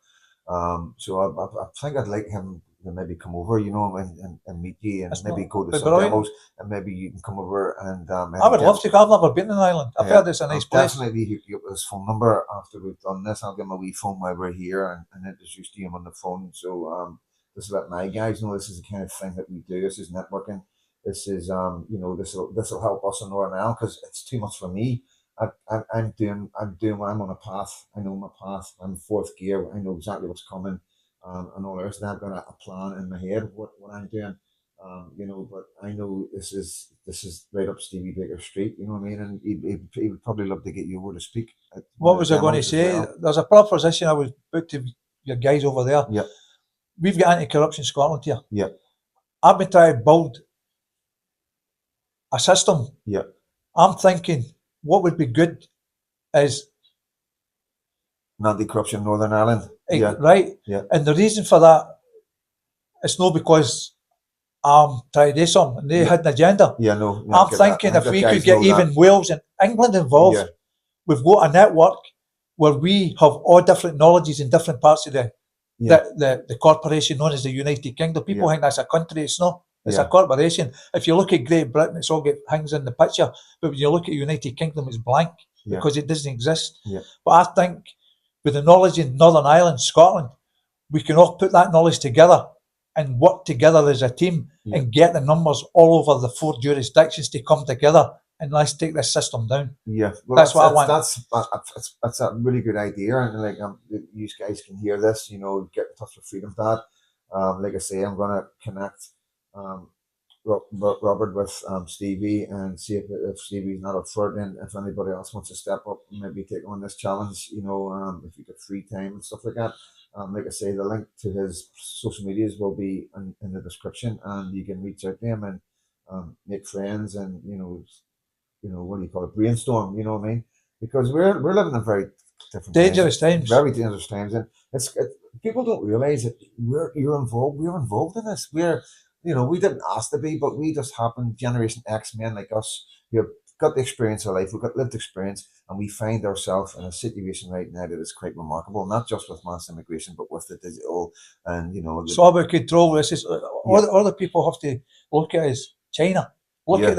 Speaker 2: So I think I'd like him to maybe come over, and meet you, and maybe go to some demos, and maybe you can come over and.
Speaker 1: I would love to. I've never been in Ireland. I've heard it's a nice place.
Speaker 2: Definitely hook you up with his phone number after we've done this. I'll give him a wee phone while we're here and introduce to him on the phone. So this is let my guys know this is the kind of thing that we do. This is networking. This is this will help us in Northern Ireland because it's too much for me. I'm doing when I'm on a path. I know my path. I'm fourth gear. I know exactly what's coming. And all the rest of that. I've got a plan in my head of what I'm doing. But I know this is right up Stevie Baker Street. You know what I mean? And he would probably love to get you over to speak.
Speaker 1: What was I going to say? Well. There's a proposition I was booked to your guys over there. We've got Anti-Corruption Scotland here. I've been trying to build a system. I'm thinking what would be good is
Speaker 2: Anti-Corruption Northern Ireland.
Speaker 1: Right. And the reason for that, it's not because I'm trying to do something. They had an agenda. I'm thinking if we could get even Wales and England involved, we've got a network where we have all different knowledges in different parts of the corporation known as the United Kingdom. People think that's a country. It's not. It's a corporation. If you look at Great Britain, it's all got things in the picture. But when you look at United Kingdom, it's blank because it doesn't exist. But I think with the knowledge in Northern Ireland, Scotland, we can all put that knowledge together and work together as a team and get the numbers all over the 4 jurisdictions to come together and let's take this system down.
Speaker 2: Well,
Speaker 1: that's what I want.
Speaker 2: That's a really good idea, and you guys can hear this. Get in touch with Freedom Dad. Like I say, I'm gonna connect Robert with Stevie and see if Stevie's not up for it, and if anybody else wants to step up and maybe take on this challenge, if you get free time and stuff like that. Like I say, the link to his social medias will be in the description, and you can reach out to him and make friends and what do you call it, brainstorm, you know what I mean? Because we're living in very different
Speaker 1: dangerous times.
Speaker 2: Very dangerous times, and it's people don't realize that we're involved in this. We didn't ask to be, but we just happened, Generation X men like us, who have got the experience of life, we've got lived experience, and we find ourselves in a situation right now that is quite remarkable, not just with mass immigration, but with the digital and,
Speaker 1: So about control, this is, all the people have to look at is China. Look at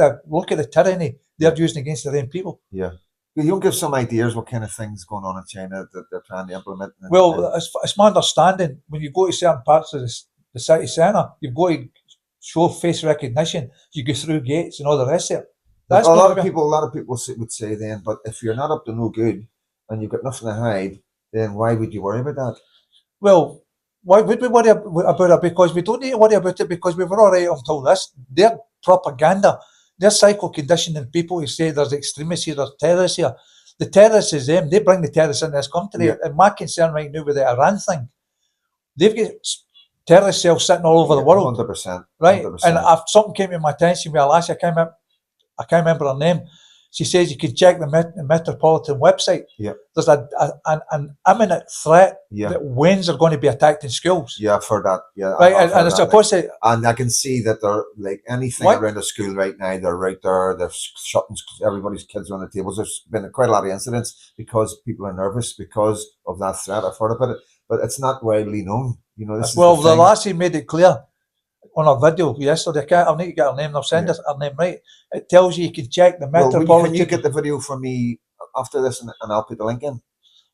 Speaker 1: the tyranny they're using against their own people.
Speaker 2: You'll give some ideas what kind of things going on in China that they're trying to implement.
Speaker 1: It's my understanding, when you go to certain parts of the city centre, you've got to show face recognition. You go through gates and all the rest of it.
Speaker 2: A lot of people would say then, but if you're not up to no good and you've got nothing to hide, then why would you worry about that?
Speaker 1: Well, why would we worry about it? Because we don't need to worry about it because we were all right until this. Their propaganda, their psycho-conditioning people who say there's extremists here, there's terrorists here. The terrorists is them. They bring the terrorists in this country. And my concern right now with the Iran thing, they've got terrorist cells sitting all over the world.
Speaker 2: 100%.
Speaker 1: Right?
Speaker 2: 100%.
Speaker 1: And if something came to my attention with a lass, I can't remember her name. She says you can check the Metropolitan website. There's an imminent threat that Waynes are going to be attacked in schools.
Speaker 2: I've heard that.
Speaker 1: Right, and it's supposed to.
Speaker 2: And I can see that they're like anything around the school right now. They're right there. They're shutting everybody's kids around the tables. There's been quite a lot of incidents because people are nervous because of that threat. I've heard about it, but it's not widely known.
Speaker 1: The lassie made it clear. on her video yesterday. I'll need to get her name. I'll send
Speaker 2: Yeah.
Speaker 1: her name right. It tells you can check the
Speaker 2: Well,
Speaker 1: metropolitan.
Speaker 2: can you get the video for me after this, and I'll put the link in?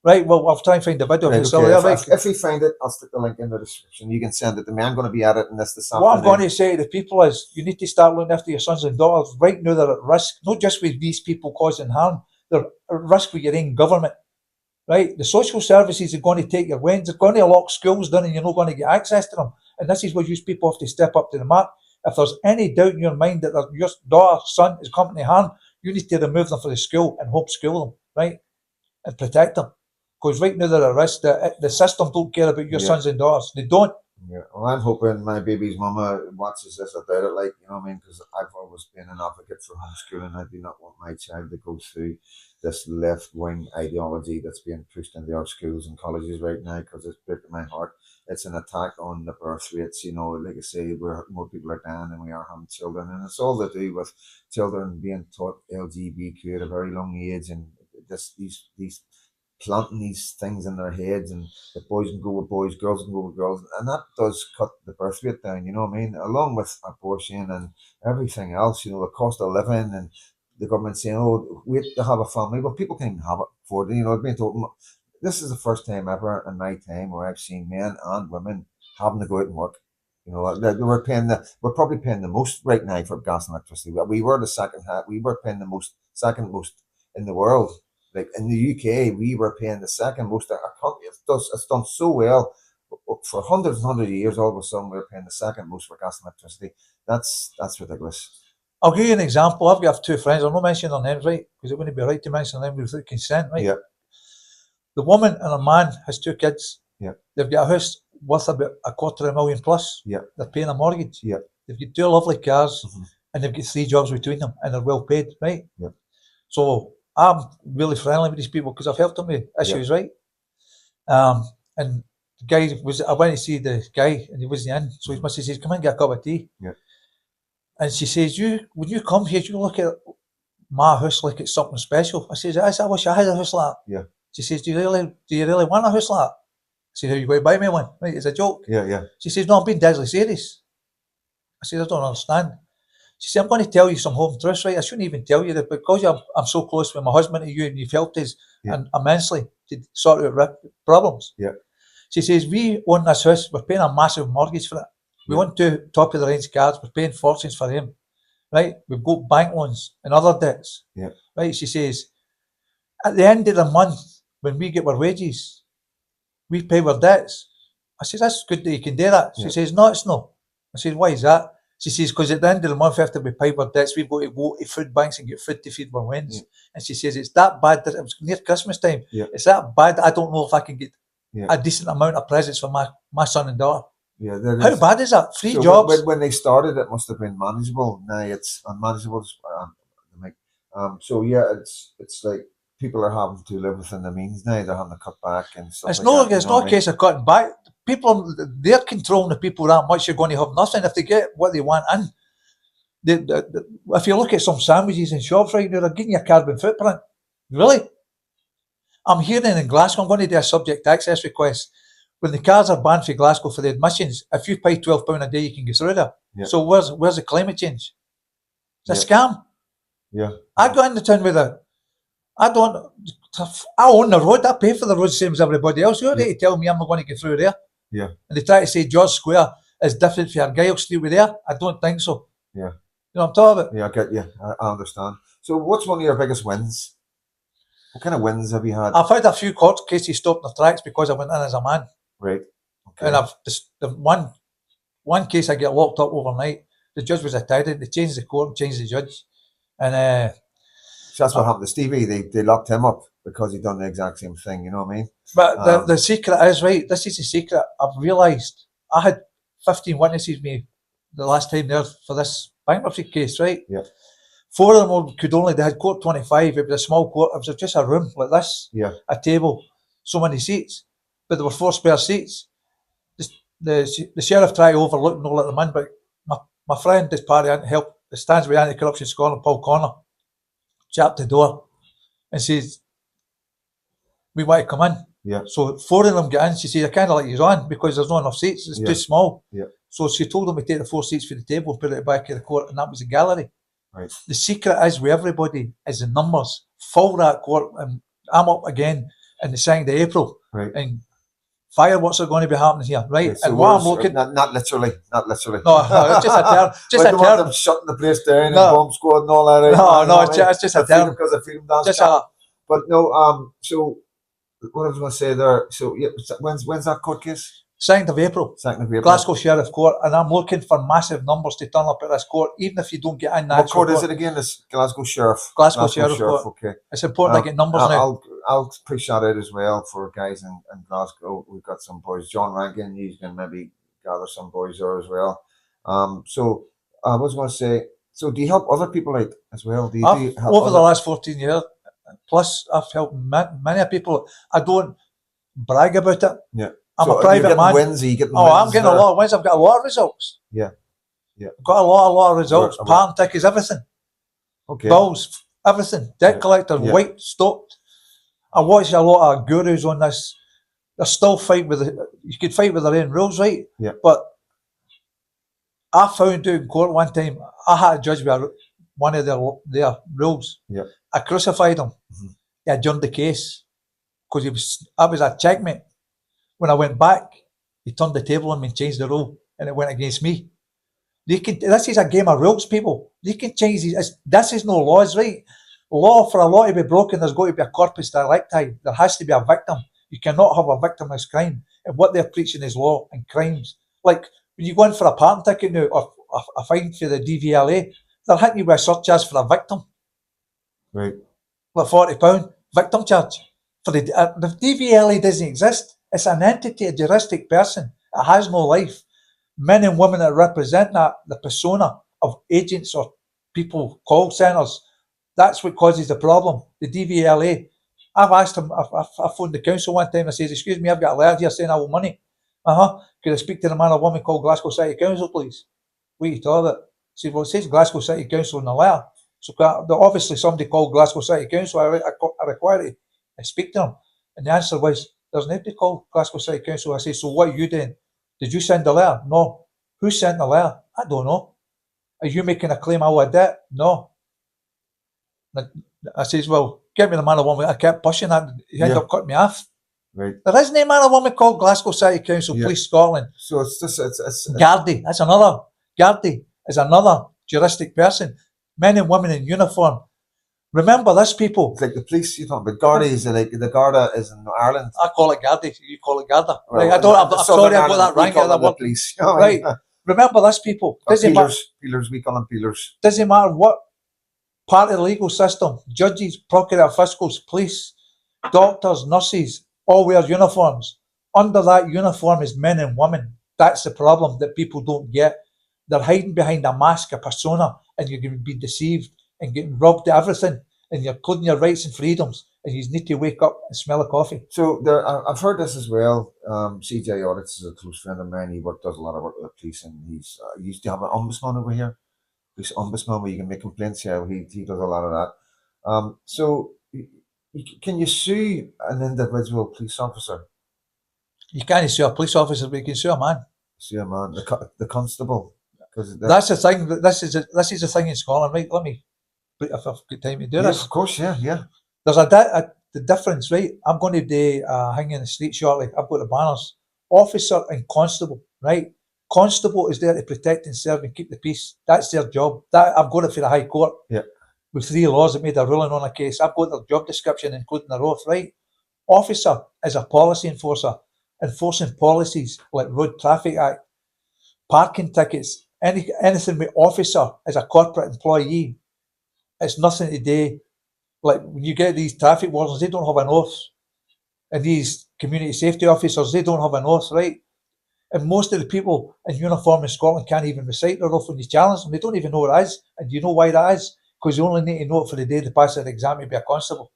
Speaker 1: Right, well, I'll try and find the video.
Speaker 2: Right,
Speaker 1: If it's
Speaker 2: okay.
Speaker 1: still there, right?
Speaker 2: If we find it, I'll stick the link in the description. You can send it to me. I'm going to be at it in this afternoon.
Speaker 1: What I'm going to say to the people is you need to start looking after your sons and daughters. Right now they're at risk, not just with these people causing harm, they're at risk with your own government. Right? The social services are going to take your weddings, they're going to lock schools down and you're not going to get access to them. And this is where you people have to step up to the mark. If there's any doubt in your mind that your daughter, son is coming to harm, you need to remove them from the school and homeschool them, right? And protect them. Because right now they're at risk. The system don't care about your sons and daughters. They don't.
Speaker 2: Yeah, well, I'm hoping my baby's mama watches this about it, like, you know what I mean? Because I've always been an advocate for homeschooling. I do not want my child to go through this left-wing ideology that's being pushed into our schools and colleges right now, because it's breaking my heart. It's an attack on the birth rates, you know, like I say, more people are dying than we are having children, and it's all to do with children being taught LGBTQ at a very young age, and these planting these things in their heads, and the boys can go with boys, girls can go with girls, and that does cut the birth rate down, you know what I mean? Along with abortion and everything else, you know, the cost of living, and the government saying, oh, wait to have a family. Well, people can't even have it for it, you know. I've been told, this is the first time ever in my time where I've seen men and women having to go out and work. You know, we're probably paying the most right now for gas and electricity. We were we were paying the second most in the world. Like in the UK, we were paying the second most. Our country, it's done so well for hundreds of years. All of a sudden, we're paying the second most for gas and electricity. That's ridiculous.
Speaker 1: I'll give you an example. I've got two friends. I'm not mentioning their names, right? Because it wouldn't be right to mention them without consent, right?
Speaker 2: Yeah.
Speaker 1: The woman and her man has two kids.
Speaker 2: Yeah.
Speaker 1: They've got a house worth about $250,000 plus.
Speaker 2: Yeah.
Speaker 1: They're paying a mortgage.
Speaker 2: Yeah.
Speaker 1: They've got two lovely cars,
Speaker 2: Mm-hmm.
Speaker 1: and they've got 3 jobs between them, and they're well paid, right?
Speaker 2: Yeah.
Speaker 1: So I'm really friendly with these people because I've helped them with issues, right? And the guy I went to see the guy, and he wasn't in. So his missus says, "Come in, get a cup of tea."
Speaker 2: Yeah.
Speaker 1: And she says, when you come here, you look at my house like it's something special. I says, I wish I had a house like that.
Speaker 2: Yeah.
Speaker 1: She says, do you really want a house like that? I said, how you going to buy me one? Right, it's a joke.
Speaker 2: Yeah.
Speaker 1: She says, no, I'm being deadly serious. I said, I don't understand. She said, I'm going to tell you some home truths, right? I shouldn't even tell you that because I'm so close with my husband and you, and you've helped us immensely to sort out problems.
Speaker 2: Yeah.
Speaker 1: She says, we own this house. We're paying a massive mortgage for it. We want two top of the range cars. We're paying fortunes for them, right? We've got bank loans and other debts, right? She says, at the end of the month, when we get our wages, we pay our debts. I says, that's good that you can do that. She says, no, it's not. I says, why is that? She says, because at the end of the month, after we pay our debts, we've got to go to food banks and get food to feed our wins. And she says, it's that bad that it was near Christmas time. It's that bad that I don't know if I can get a decent amount of presents for my son and daughter.
Speaker 2: Yeah,
Speaker 1: how bad is that? 3
Speaker 2: so
Speaker 1: jobs.
Speaker 2: When they started, it must have been manageable. Now it's unmanageable. So yeah, it's like people are having to live within their means now. They're having to cut back and stuff.
Speaker 1: It's not a case of cutting back. People, they're controlling the people that much. You're going to have nothing if they get what they want in. If you look at some sandwiches in shops right now, they're getting your carbon footprint. Really? I'm hearing in Glasgow, I'm going to do a subject access request. When the cars are banned for Glasgow for the admissions, if you pay £12 a day, you can get through there.
Speaker 2: Yeah.
Speaker 1: So where's the climate change? It's a scam.
Speaker 2: Yeah.
Speaker 1: I go into town with I own the road. I pay for the road same as everybody else. You're ready to tell me I'm not going to get through there?
Speaker 2: Yeah.
Speaker 1: And they try to say George Square is different for Argyle Street with there. I don't think so.
Speaker 2: Yeah.
Speaker 1: You know what I'm talking about?
Speaker 2: Yeah, I get you. I understand. So what's one of your biggest wins? What kind of wins have you had?
Speaker 1: I've had a few court cases stopped in the tracks because I went in as a man.
Speaker 2: Right. Okay.
Speaker 1: And the one case I get locked up overnight. The judge was a tyrant. They changed the court and changed the judge. And
Speaker 2: so that's what happened to Stevie. They locked him up because he done the exact same thing. You know what I mean?
Speaker 1: But the secret is, right, this is the secret. I've realised I had 15 witnesses me the last time there for this bankruptcy case, right?
Speaker 2: Yeah.
Speaker 1: 4 of them they had court 25. It was a small court. It was just a room like this.
Speaker 2: Yeah.
Speaker 1: A table, so many seats. But there were 4 spare seats. The sheriff tried to overlook and all let them in, but my friend, this party help, stands with Anti-Corruption Scotland, Paul Connor, chapped the door and says, we want to come in.
Speaker 2: Yeah.
Speaker 1: So 4 of them get in. She says, I kind of like you on because there's not enough seats. It's
Speaker 2: Yeah.
Speaker 1: too small.
Speaker 2: Yeah.
Speaker 1: So she told them to take the 4 seats for the table and put it back in the court, and that was the gallery.
Speaker 2: Right.
Speaker 1: The secret is with everybody is the numbers. Fill that court, and I'm up again in the 2nd of April.
Speaker 2: Right.
Speaker 1: And fireworks are going to be happening here, right?
Speaker 2: Okay, so
Speaker 1: and what I'm
Speaker 2: where's-
Speaker 1: looking,
Speaker 2: not literally.
Speaker 1: no, it's just a term, just
Speaker 2: We
Speaker 1: a
Speaker 2: don't want
Speaker 1: term.
Speaker 2: them shutting the place down
Speaker 1: No.
Speaker 2: and bomb squad and all that. Right?
Speaker 1: No,
Speaker 2: You
Speaker 1: no,
Speaker 2: know
Speaker 1: it's
Speaker 2: what I mean?
Speaker 1: just a
Speaker 2: The freedom
Speaker 1: term.
Speaker 2: because of freedom dance.
Speaker 1: Just
Speaker 2: camp.
Speaker 1: a,
Speaker 2: But no, so what I was going to say there. So yeah, when's that court case?
Speaker 1: 2nd of April,
Speaker 2: 2nd of April.
Speaker 1: Glasgow Sheriff Court, and I'm looking for massive numbers to turn up at this court, even if you don't get in the
Speaker 2: What
Speaker 1: actual
Speaker 2: court is it again? This Glasgow Sheriff.
Speaker 1: Glasgow Sheriff Court.
Speaker 2: Okay.
Speaker 1: It's important to get numbers now.
Speaker 2: I'll push that out as well for guys in Glasgow. We've got some boys. John Rankin, you can maybe gather some boys there as well. So I was going to say, so do you help other people out as well? Do you help
Speaker 1: Over the
Speaker 2: other-
Speaker 1: last 14 years, plus I've helped many people. I don't brag about it.
Speaker 2: Yeah.
Speaker 1: I'm
Speaker 2: So
Speaker 1: a private
Speaker 2: getting
Speaker 1: man.
Speaker 2: wins? Are you getting
Speaker 1: Oh,
Speaker 2: wins
Speaker 1: I'm getting a
Speaker 2: there?
Speaker 1: lot of wins. I've got a lot of results.
Speaker 2: Yeah. Yeah.
Speaker 1: I've got a lot of results.
Speaker 2: Right.
Speaker 1: Parking tickets, everything.
Speaker 2: Okay.
Speaker 1: Bills, everything. Debt
Speaker 2: Yeah.
Speaker 1: collector,
Speaker 2: Yeah.
Speaker 1: white, stopped. I watch a lot of gurus on this. They're still fighting with you could fight with their own rules, right?
Speaker 2: Yeah.
Speaker 1: But I found out in court one time, I had to judge with one of their rules.
Speaker 2: Yeah.
Speaker 1: I crucified him.
Speaker 2: Mhm.
Speaker 1: He adjourned the case because I was a checkmate. When I went back, he turned the table on me and changed the rule, and it went against me. This is a game of rules, people. They can change these. This is no laws, right? Law, for a law to be broken, there's got to be a corpus delicti. There has to be a victim. You cannot have a victimless crime. And what they're preaching is law and crimes. Like when you go in for a parking ticket now or a fine for the DVLA, they're hitting you with a surcharge for a victim.
Speaker 2: Right.
Speaker 1: Like £40 victim charge. For the DVLA doesn't exist. It's an entity, a juristic person. It has no life. Men and women that represent that, the persona of agents or people, call centres, that's what causes the problem. The DVLA. I've asked him, I phoned the council one time, I says, excuse me, I've got a letter here saying I owe money. Could I speak to the man or woman called Glasgow City Council, please? What are you talking about? He said, well, it says Glasgow City Council in the letter. So obviously somebody called Glasgow City Council, I require to speak to them. And the answer was, there's nobody called Glasgow City Council. I said, so what are you doing? Did you send the letter? No. Who sent the letter? I don't know. Are you making a claim I owe a debt? No. I says, well, get me the man or woman. I kept pushing that. He ended up cutting me off.
Speaker 2: Right.
Speaker 1: There isn't a man or woman called Glasgow City Council,
Speaker 2: Yeah.
Speaker 1: Police Scotland.
Speaker 2: So it's just it's
Speaker 1: Gardaí, that's another. Gardaí is another juristic person. Men and women in uniform. Remember this, people.
Speaker 2: like the police you're talking about. Garda is like the Garda is in Ireland.
Speaker 1: I call it Gardaí, you call it Garda.
Speaker 2: Well,
Speaker 1: Right, I'm
Speaker 2: the
Speaker 1: sorry
Speaker 2: Southern
Speaker 1: I got that
Speaker 2: Ireland, we
Speaker 1: wrong.
Speaker 2: call them the
Speaker 1: Word.
Speaker 2: police.
Speaker 1: Right. Remember this, people.
Speaker 2: Or
Speaker 1: Doesn't matter,
Speaker 2: peelers, we call them peelers.
Speaker 1: doesn't matter what part of the legal system, judges, procurator, fiscals, police, doctors, nurses, all wear uniforms. Under that uniform is men and women. That's the problem that people don't get. They're hiding behind a mask, a persona, and you're going to be deceived and getting robbed of everything, and you're including your rights and freedoms, and you need to wake up and smell a coffee.
Speaker 2: So I've heard this as well. CJ Audits is a close friend of mine. He does a lot of work with the police, and he used to have an ombudsman over here. This ombudsman where you can make complaints. Yeah, he does a lot of that. So can you sue an individual police officer?
Speaker 1: You can't sue a police officer, but you can sue a man.
Speaker 2: Sue a man, the constable. Because
Speaker 1: That's the thing. This is the thing in Scotland, right? Let me, if I've got time to do
Speaker 2: yes,
Speaker 1: this.
Speaker 2: of course, yeah.
Speaker 1: There's the difference, right? I'm going to do hanging in the street shortly. I've got the banners. Officer and constable, right? Constable is there to protect and serve and keep the peace. That's their job. That I've got it for the High Court.
Speaker 2: Yeah.
Speaker 1: With 3 laws that made a ruling on a case. I've got their job description, including their oath, right? Officer is a policy enforcer, enforcing policies like Road Traffic Act, parking tickets, anything with officer as a corporate employee. It's nothing to do. Like when you get these traffic wardens, they don't have an oath. And these community safety officers, they don't have an oath, right? And most of the people in uniform in Scotland can't even recite their oath when you challenge them. They don't even know what it is. And you know why that is? Because you only need to know it for the day they pass their exam to be a constable.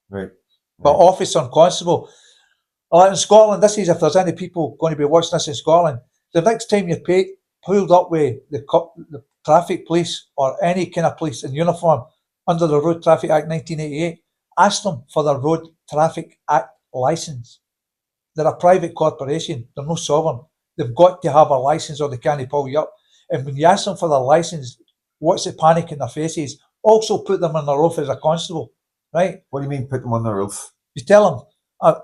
Speaker 2: Right.
Speaker 1: But officer and constable, in Scotland, this is if there's any people going to be watching this in Scotland, the next time you're pulled up with the traffic police or any kind of police in uniform under the Road Traffic Act 1988, ask them for the Road Traffic Act licence. They're a private corporation. They're no sovereign. They've got to have a licence or they can't pull you up. And when you ask them for their licence, what's the panic in their faces? Also put them on the roof as a constable, right?
Speaker 2: What do you mean put them on the roof?
Speaker 1: You tell them,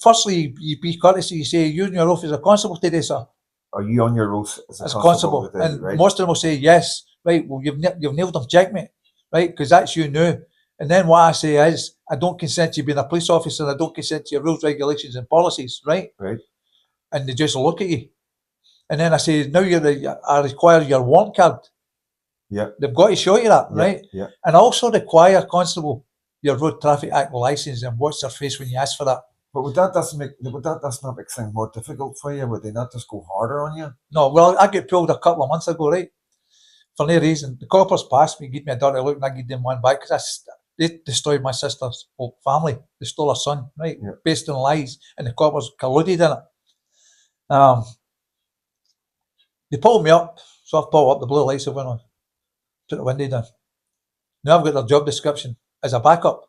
Speaker 1: firstly, you be courteous, you say, you on your roof as a constable today, sir.
Speaker 2: Are you on your roof
Speaker 1: As a constable.
Speaker 2: today,
Speaker 1: And
Speaker 2: right?
Speaker 1: most of them will say, yes. Right, well, you've nailed them, checkmate. Right, because that's you now. And then what I say is, I don't consent to you being a police officer, and I don't consent to your rules, regulations and policies, right?
Speaker 2: Right.
Speaker 1: And they just look at you. And then I say, now I require your warrant card.
Speaker 2: Yeah.
Speaker 1: They've got to show you that,
Speaker 2: Yeah,
Speaker 1: right?
Speaker 2: yeah.
Speaker 1: And I also require, constable, your Road Traffic Act licence and watch their face when you ask for that.
Speaker 2: But would that not make things more difficult for you? Would they not just go harder on you?
Speaker 1: No, well, I got pulled a couple of months ago, right? For no reason. The coppers passed me, gave me a dirty look, and I gave them one back because they destroyed my sister's whole family. They stole her son, right?
Speaker 2: Yeah.
Speaker 1: Based on lies, and the coppers colluded in it. They pulled me up, so I pulled up, the blue lights have went on. Put the window down. Now I've got their job description as a backup,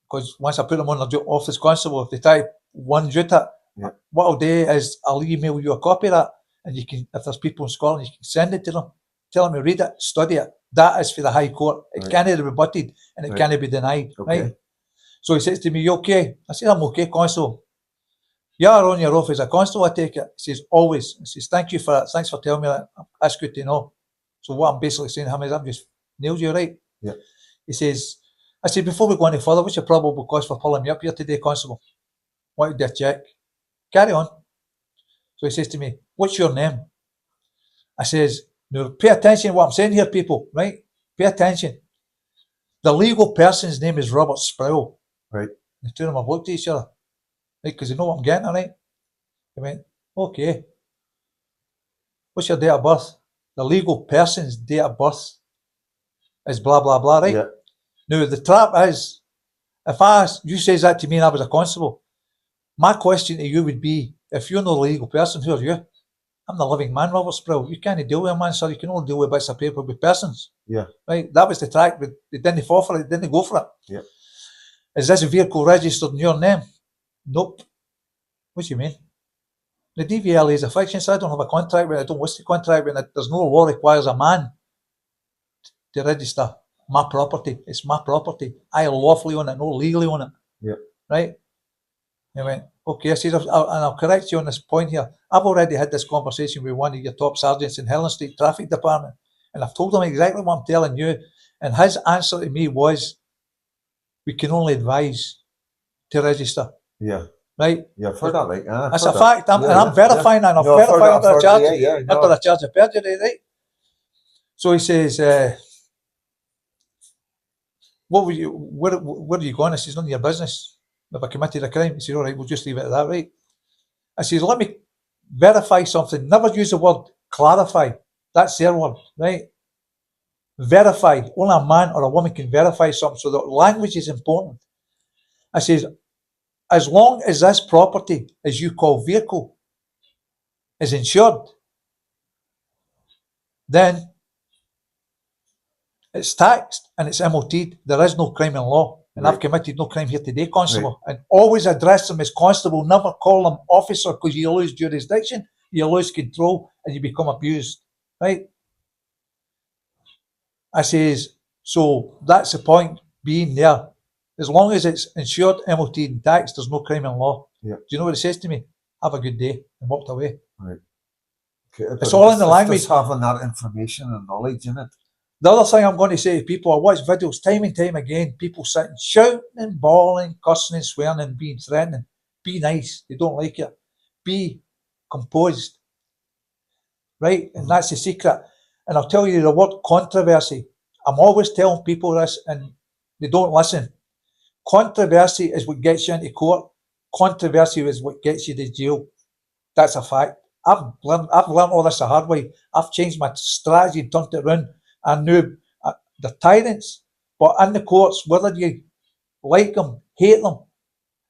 Speaker 1: because once I put them on their office constable, if they try one duty,
Speaker 2: Yeah.
Speaker 1: what I'll do is I'll email you a copy of that, and you can, if there's people in Scotland, you can send it to them. Tell them to read it, study it. That is for the High Court. It
Speaker 2: Right.
Speaker 1: can't be rebutted and it
Speaker 2: Right.
Speaker 1: can't be denied.
Speaker 2: Okay.
Speaker 1: Right? So he says to me, you okay? I said, I'm okay, constable. You are on your oath as a constable, I take it. He says, always. He says, thank you for that. Thanks for telling me that. That's good to know. So what I'm basically saying to him is, I've just nailed you, right?
Speaker 2: Yeah.
Speaker 1: He says, I said, before we go any further, what's your probable cause for pulling me up here today, constable? Want to do a check? Carry on. So he says to me, what's your name? I says, now pay attention to what I'm saying here, people, right? Pay attention. The legal person's name is Robert Sproul.
Speaker 2: Right.
Speaker 1: The two of them have looked at each other, right? Because they know what I'm getting at, right? They went, okay. What's your date of birth? The legal person's date of birth is blah, blah, blah, right?
Speaker 2: Yeah.
Speaker 1: Now, the trap is, if you says that to me and I was a constable, my question to you would be, if you're not a legal person, who are you? I'm the living man, Robert Sproul. You can't deal with a man, sir. You can only deal with bits of paper with persons.
Speaker 2: Yeah.
Speaker 1: Right? That was the track, but they didn't fall for it. They didn't go for it.
Speaker 2: Yeah.
Speaker 1: Is this vehicle registered in your name? Nope. What do you mean? The DVLA is a fiction, so I don't have a contract with it. I don't wish to contract with it. There's no law requires a man to register my property. It's my property. I lawfully own it, not legally own it.
Speaker 2: Yeah.
Speaker 1: Right? He went, okay, I said, and I'll correct you on this point here. I've already had this conversation with one of your top sergeants in Helen Street Traffic Department, and I've told him exactly what I'm telling you. And his answer to me was, we can only advise to register.
Speaker 2: Yeah.
Speaker 1: Right?
Speaker 2: Yeah, I've heard that, like,
Speaker 1: That's a fact. And I'm verifying that, and I'm
Speaker 2: No, I've heard
Speaker 1: verifying
Speaker 2: that,
Speaker 1: under a charge.
Speaker 2: yeah, no.
Speaker 1: Under a charge of perjury, right? So he says, where are you going? I says, none of your business. If I committed a crime, he said, all right, we'll just leave it at that, right? I said, let me verify something. Never use the word clarify. That's their word, right? Verify. Only a man or a woman can verify something. So the language is important. I says, as long as this property, as you call vehicle, is insured, then it's taxed and it's MOT'd. There is no crime in law. And
Speaker 2: Right.
Speaker 1: I've committed no crime here today, constable. And always address them as constable. Never call them officer, because you lose jurisdiction, you lose control, and you become abused. Right? I says, so that's the point being there. As long as it's insured, MOT and taxed, there's no crime in law.
Speaker 2: Yeah.
Speaker 1: Do you know what it says to me? Have a good day, and walked away.
Speaker 2: Right. Okay,
Speaker 1: It's all in the language.
Speaker 2: Just having that information and knowledge in it.
Speaker 1: The other thing I'm going to say to people, I watch videos time and time again, people sitting shouting and bawling, cussing and swearing and being threatening. Be nice. They don't like it. Be composed. Right? And that's the secret. And I'll tell you the word controversy. I'm always telling people this and they don't listen. Controversy is what gets you into court. Controversy is what gets you to jail. That's a fact. I've learned all this the hard way. I've changed my strategy and turned it around. I knew the tyrants, but in the courts, whether you like them, hate them,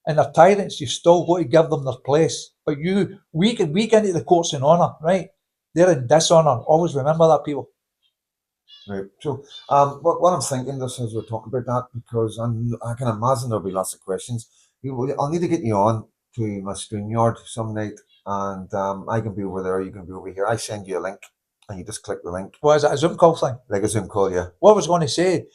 Speaker 1: and they're tyrants, you've still got to give them their place. But we get into the courts in honour, right? They're in dishonour. Always remember that, people.
Speaker 2: Right. So, what I'm thinking, this as we're talking about that, because I can imagine there'll be lots of questions. I'll need to get you on to my StreamYard some night, and I can be over there, you can be over here. I send you a link, and you just click the link.
Speaker 1: What is it, a Zoom call thing?
Speaker 2: Like a Zoom call, yeah.
Speaker 1: What I was going to say,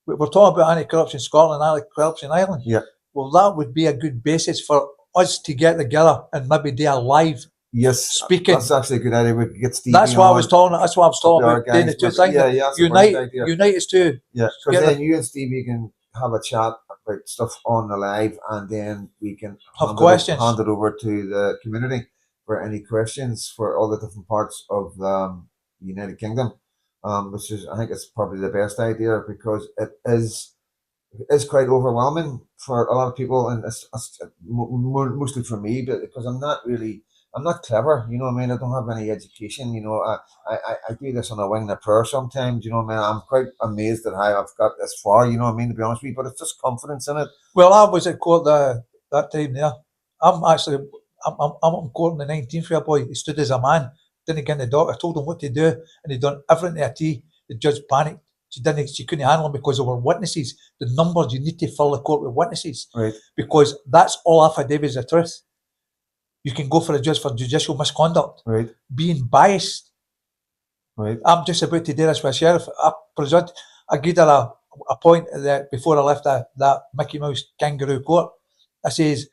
Speaker 1: we're talking about anti-corruption Scotland, anti-corruption Ireland.
Speaker 2: Yeah.
Speaker 1: Well, that would be a good basis for us to get together and maybe do a live
Speaker 2: Yes,
Speaker 1: speaking.
Speaker 2: that's actually a good idea. We could get Stevie
Speaker 1: That's what
Speaker 2: on.
Speaker 1: I was talking. That's what I was talking about. Doing the two things.
Speaker 2: Yeah, that's a brilliant idea.
Speaker 1: Unite us two.
Speaker 2: Yeah, because then you and Stevie can have a chat about stuff on the live, and then we can
Speaker 1: Have questions.
Speaker 2: hand it over to the community for any questions for all the different parts of the United Kingdom, which is, I think, it's probably the best idea, because it is quite overwhelming for a lot of people, and it's mostly for me, but because I'm not clever, you know what I mean? I don't have any education, you know. I do this on a wing and a prayer sometimes, you know what I mean? I'm quite amazed at how I've got this far, you know what I mean, to be honest with you, but it's just confidence in it.
Speaker 1: Well, I was at court that time there. I'm in court on the 19th for a boy. He stood as a man, didn't get in the dock. I told him what to do, and he'd done everything to a T. The judge panicked. She couldn't handle him because there were witnesses. The numbers, you need to fill the court with witnesses.
Speaker 2: Right.
Speaker 1: Because that's all affidavits of truth. You can go for a judge for judicial misconduct.
Speaker 2: Right.
Speaker 1: Being biased.
Speaker 2: Right.
Speaker 1: I'm just about to do this with a sheriff. I gave her a point that before I left that Mickey Mouse kangaroo court. I says,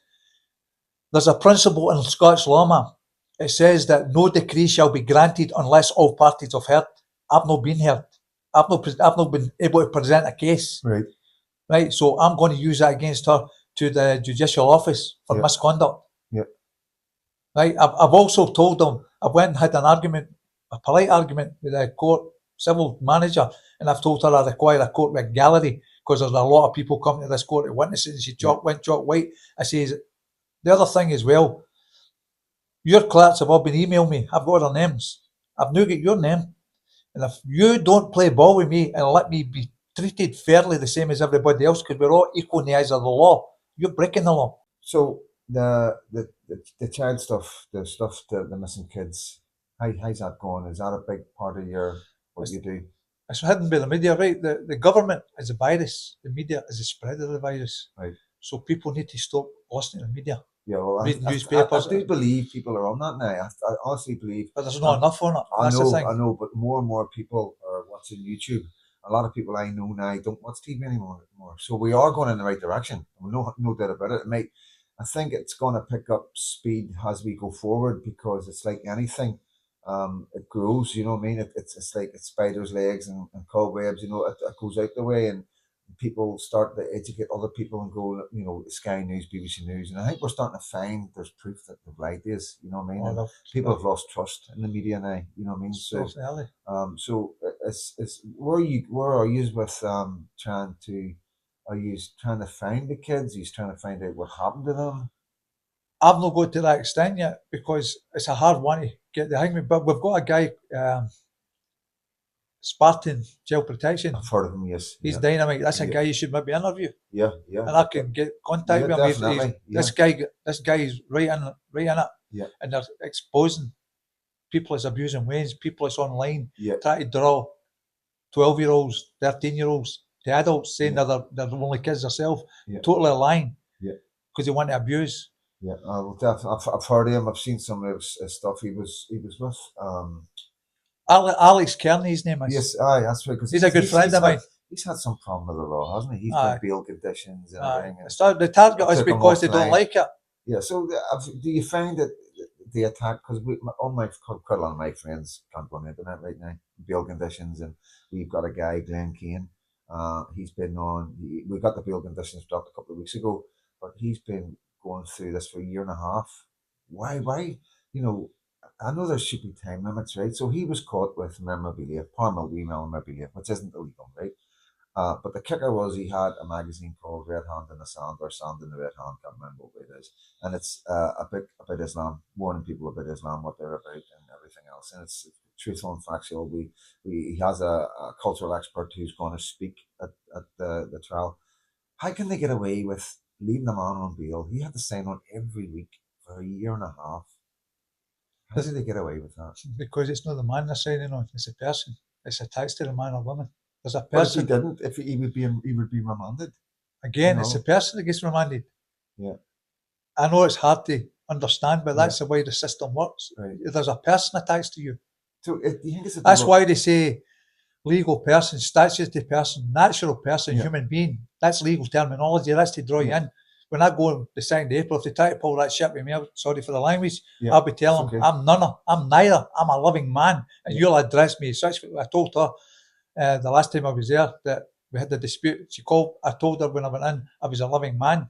Speaker 1: there's a principle in Scottish law, ma'am. It says that no decree shall be granted unless all parties have heard. I've not been heard. I've not been able to present a case.
Speaker 2: Right.
Speaker 1: Right. So I'm going to use that against her to the judicial office for misconduct.
Speaker 2: Yeah.
Speaker 1: Right. I've also told them, I went and had an argument, a polite argument with the court civil manager, and I've told her I require a court with a gallery because there's a lot of people coming to this court to witness it. And she went chalk white. I says, the other thing as well, your clerks have all been emailing me. I've got their names. I've now got your name. And if you don't play ball with me and let me be treated fairly the same as everybody else, because we're all equal in the eyes of the law, you're breaking the law.
Speaker 2: So the child stuff, the stuff, the missing kids, how's that going? Is that a big part of what you do?
Speaker 1: It's hidden by the media, right? The government is a virus. The media is a spread of the virus.
Speaker 2: Right.
Speaker 1: So people need to stop listening to the media.
Speaker 2: Yeah, well,
Speaker 1: read newspapers.
Speaker 2: I do believe people are on that now. I honestly believe.
Speaker 1: But there's not enough on it. That's the thing.
Speaker 2: I know, but more and more people are watching YouTube. A lot of people I know now don't watch TV anymore. So we are going in the right direction. No doubt about it. I think it's going to pick up speed as we go forward, because it's like anything. It grows, you know what I mean? It's like it's spiders' legs and cobwebs, you know, it goes out the way, and people start to educate other people and go, you know, Sky News, BBC News, and I think we're starting to find there's proof that they've lied to us, you know what I mean? People have lost trust in the media now, you know what I mean? So it's where are you with trying to find the kids? Are you trying to find out what happened to them?
Speaker 1: I've not got to that extent yet, because it's a hard one to get the hang of. But we've got a guy, Spartan Child Protection.
Speaker 2: I've heard of him, yes.
Speaker 1: He's dynamite. That's a guy you should maybe interview.
Speaker 2: Yeah.
Speaker 1: And I can get contact with him. This guy is right in it.
Speaker 2: Yeah.
Speaker 1: And they're exposing people as abusing ways, people that's online,
Speaker 2: yeah.
Speaker 1: trying to draw 12-year-olds, 13-year-olds to adults, saying they're only kids themselves. Totally lying.
Speaker 2: Yeah.
Speaker 1: Because they want to abuse.
Speaker 2: Yeah, I've heard of him. I've seen some of his stuff. He was with
Speaker 1: Alex Kearney, his name is.
Speaker 2: Yes, that's right.
Speaker 1: He's a good friend of mine.
Speaker 2: He's had some problem with the law, hasn't he? He's got bail conditions and everything.
Speaker 1: The target is because they don't like it.
Speaker 2: Yeah. So do you find that the attack? Because quite a lot of my friends can't go on the internet right now. Bail conditions, and we've got a guy, Glenn Kane. He's been on. We got the bail conditions dropped a couple of weeks ago, but he's been going through this for a year and a half. Why? You know, I know there should be time limits, right? So he was caught with memorabilia, female memorabilia, which isn't illegal, right? But the kicker was he had a magazine called Red Hand in the Sand, or Sand in the Red Hand, can't remember what it is. And it's a bit about Islam, warning people about Islam, what they're about and everything else. And it's truthful and factual. He has a cultural expert who's going to speak at the trial. How can they get away with leaving a man on bail? He had to sign on every week for a year and a half. How did they get away with that?
Speaker 1: Because it's not the man they're signing on; it's a person. It's attached to the man or woman. There's a person.
Speaker 2: But if he didn't, if he would be remanded.
Speaker 1: Again, it's a person that gets remanded.
Speaker 2: Yeah.
Speaker 1: I know it's hard to understand, but that's
Speaker 2: Yeah.
Speaker 1: the way the system works.
Speaker 2: Right.
Speaker 1: There's a person attached to you.
Speaker 2: So do you think it's a
Speaker 1: That's
Speaker 2: double-
Speaker 1: why they say legal person, statutory person, natural person,
Speaker 2: Yeah.
Speaker 1: human being. That's legal terminology. That's to draw you
Speaker 2: Yeah.
Speaker 1: in. When I go on the 2nd of April, if they try to pull that shit with me, sorry for the language,
Speaker 2: Yeah,
Speaker 1: I'll be telling
Speaker 2: it's
Speaker 1: them,
Speaker 2: okay.
Speaker 1: I'm none. I'm neither. I'm a loving man. And
Speaker 2: Yeah.
Speaker 1: you'll address me as such. I told her the last time I was there that we had the dispute. I told her when I went in, I was a loving man.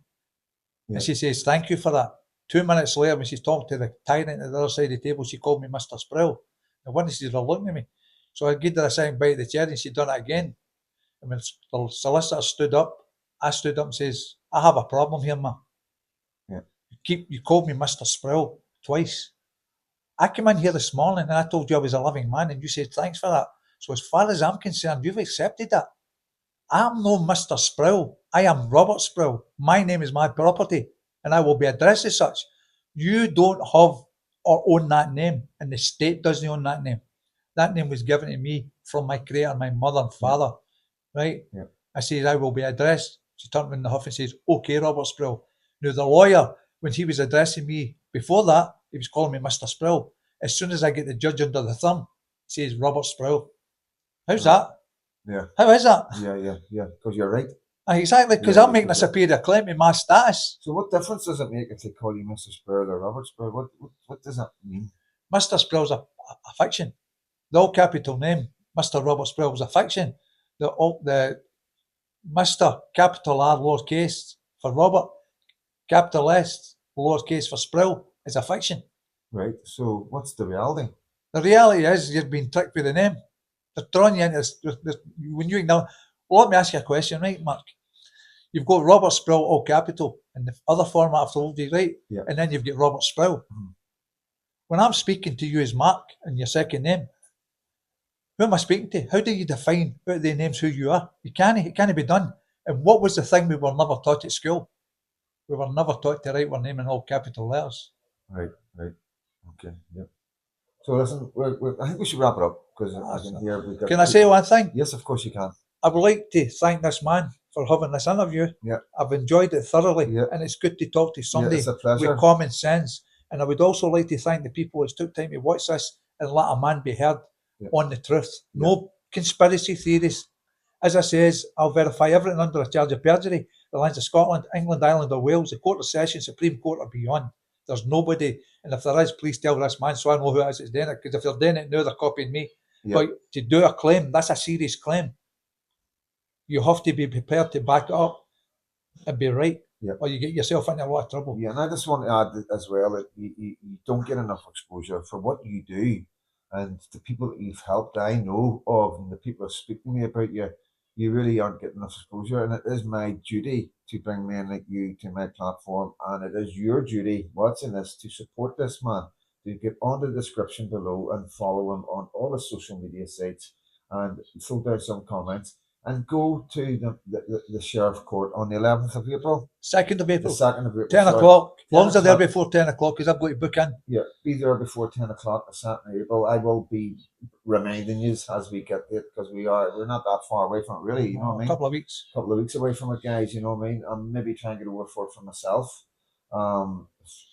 Speaker 2: Yeah.
Speaker 1: And she says, thank you for that. 2 minutes later, when she's talking to the tyrant at the other side of the table, she called me Mr. Sproul. The witnesses were looking at me. So I gave her a second bite of the cherry and she done it again. And when the solicitor stood up, I stood up and says, I have a problem here, ma.
Speaker 2: Yeah.
Speaker 1: You called me Mr. Sproul twice. I came in here this morning and I told you I was a loving man and you said thanks for that. So as far as I'm concerned, you've accepted that. I'm no Mr. Sproul. I am Robert Sproul. My name is my property and I will be addressed as such. You don't have or own that name and the state doesn't own that name. That name was given to me from my creator, my mother and father. Right?
Speaker 2: Yeah.
Speaker 1: I said, I will be addressed. She turned in the huff and says, okay, Robert Sproul. Now, the lawyer, when he was addressing me before that, he was calling me Mr. Sproul. As soon as I get the judge under the thumb, he says, Robert Sproul. How's that?
Speaker 2: Yeah.
Speaker 1: How is that?
Speaker 2: Yeah. Because you're right.
Speaker 1: Exactly, because
Speaker 2: Yeah,
Speaker 1: I'm making a superior claim in my status.
Speaker 2: So what difference does it make if they call you Mr. Sproul or Robert Sproul? What does that mean?
Speaker 1: Mr. Sproul's a fiction. The all capital name, Mr. Robert Sproul, was a fiction. The Mr. capital R lowercase for Robert, capital S lowercase for Sproul is a fiction.
Speaker 2: Right. So what's the reality?
Speaker 1: The reality is you're being tricked with the name. They're throwing you into this when you ignore. Well, let me ask you a question, right, Mark? You've got Robert Sproul, all capital, and the other format I've told you, right?
Speaker 2: Yeah.
Speaker 1: And then you've got Robert Sproul.
Speaker 2: Mhm.
Speaker 1: When I'm speaking to you as Mark and your second name, who am I speaking to? How do you define out of the names who you are? It can't be done. And what was the thing we were never taught at school? We were never taught to write our name in all capital letters.
Speaker 2: Right. Okay. Yeah. So listen, I think we should wrap it up because I can hear we've got.
Speaker 1: Can I say one thing?
Speaker 2: Yes, of course you can.
Speaker 1: I would like to thank this man for having this interview.
Speaker 2: Yeah.
Speaker 1: I've enjoyed it thoroughly,
Speaker 2: Yeah.
Speaker 1: and it's good to talk to somebody
Speaker 2: it's a pleasure.
Speaker 1: with common sense. And I would also like to thank the people that took time to watch this and let a man be heard on the truth. No conspiracy theories. As I says, I'll verify everything under a charge of perjury. The lands of Scotland, England, Ireland or Wales, the Court of Session, Supreme Court or beyond. There's nobody, and if there is, please tell this man so I know who it is that's doing it, because if they're doing it now, they're copying me.
Speaker 2: Yeah.
Speaker 1: But to do a claim, that's a serious claim. You have to be prepared to back it up and be right, or you get yourself into a lot of trouble.
Speaker 2: Yeah, and I just want to add as well that you don't get enough exposure for what you do and the people that you've helped. I know of, and the people that speak to me about you, you really aren't getting enough exposure. And it is my duty to bring men like you to my platform, and it is your duty watching this to support this man. To get on the description below and follow him on all the social media sites and throw down some comments. And go to the Sheriff Court on the 11th of April.
Speaker 1: 2nd of April.
Speaker 2: The 2nd of April.
Speaker 1: 10
Speaker 2: sorry.
Speaker 1: o'clock.
Speaker 2: 10
Speaker 1: Long as they're there
Speaker 2: o'clock.
Speaker 1: before 10 o'clock, because I've got to book in.
Speaker 2: Yeah, be there before 10 o'clock the 2nd of April. I will be reminding you as we get there, because we're not that far away from it, really. You know what I mean?
Speaker 1: A couple of weeks.
Speaker 2: A couple of weeks away from it, guys. You know what I mean? I'm maybe trying to get over for it for myself. A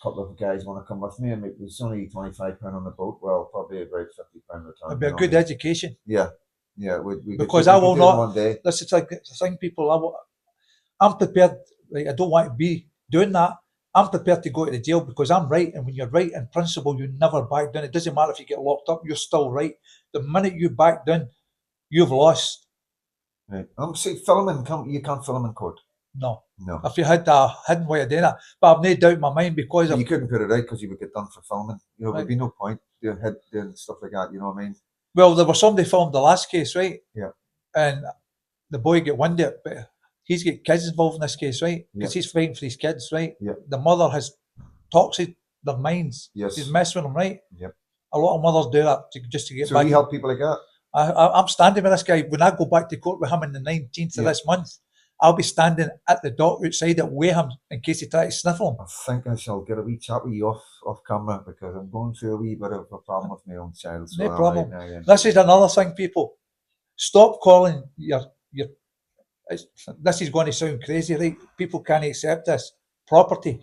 Speaker 2: couple of guys want to come with me, and it's only £25 on the boat. Well, probably about £50 return.
Speaker 1: It'll be a good education.
Speaker 2: Yeah,
Speaker 1: because I will not.
Speaker 2: One day.
Speaker 1: This is like the thing, people. I'm prepared. Like, I don't want to be doing that. I'm prepared to go to the jail because I'm right, and when you're right in principle, you never back down. It doesn't matter if you get locked up; you're still right. The minute you back down, you've lost.
Speaker 2: Right. See, filming. You can't film in court.
Speaker 1: No.
Speaker 2: No.
Speaker 1: If you had a hidden way of doing it, but I've no doubt in my mind because
Speaker 2: you couldn't put it out because you would get done for filming. You know,
Speaker 1: Right.
Speaker 2: there'd be no point doing stuff like that. You know what I mean?
Speaker 1: Well, there was somebody filmed the last case, right?
Speaker 2: Yeah.
Speaker 1: And the boy got winded, but he's got kids involved in this case, right? Because he's fighting for his kids, right?
Speaker 2: Yeah.
Speaker 1: The mother has toxic their minds.
Speaker 2: Yes.
Speaker 1: She's messed with them, right?
Speaker 2: Yep.
Speaker 1: A lot of mothers do that just to get
Speaker 2: So
Speaker 1: back.
Speaker 2: you help people like that?
Speaker 1: I'm standing with this guy. When I go back to court with him on the 19th of this month, I'll be standing at the dock outside at Wayham in case he tries to sniffle him.
Speaker 2: I think I shall get a wee chat with you off camera because I'm going through a wee bit of a problem with my own child. So
Speaker 1: No problem.
Speaker 2: Right now, yeah.
Speaker 1: This is another thing, people. Stop calling your. This is going to sound crazy, right? People can't accept this. property.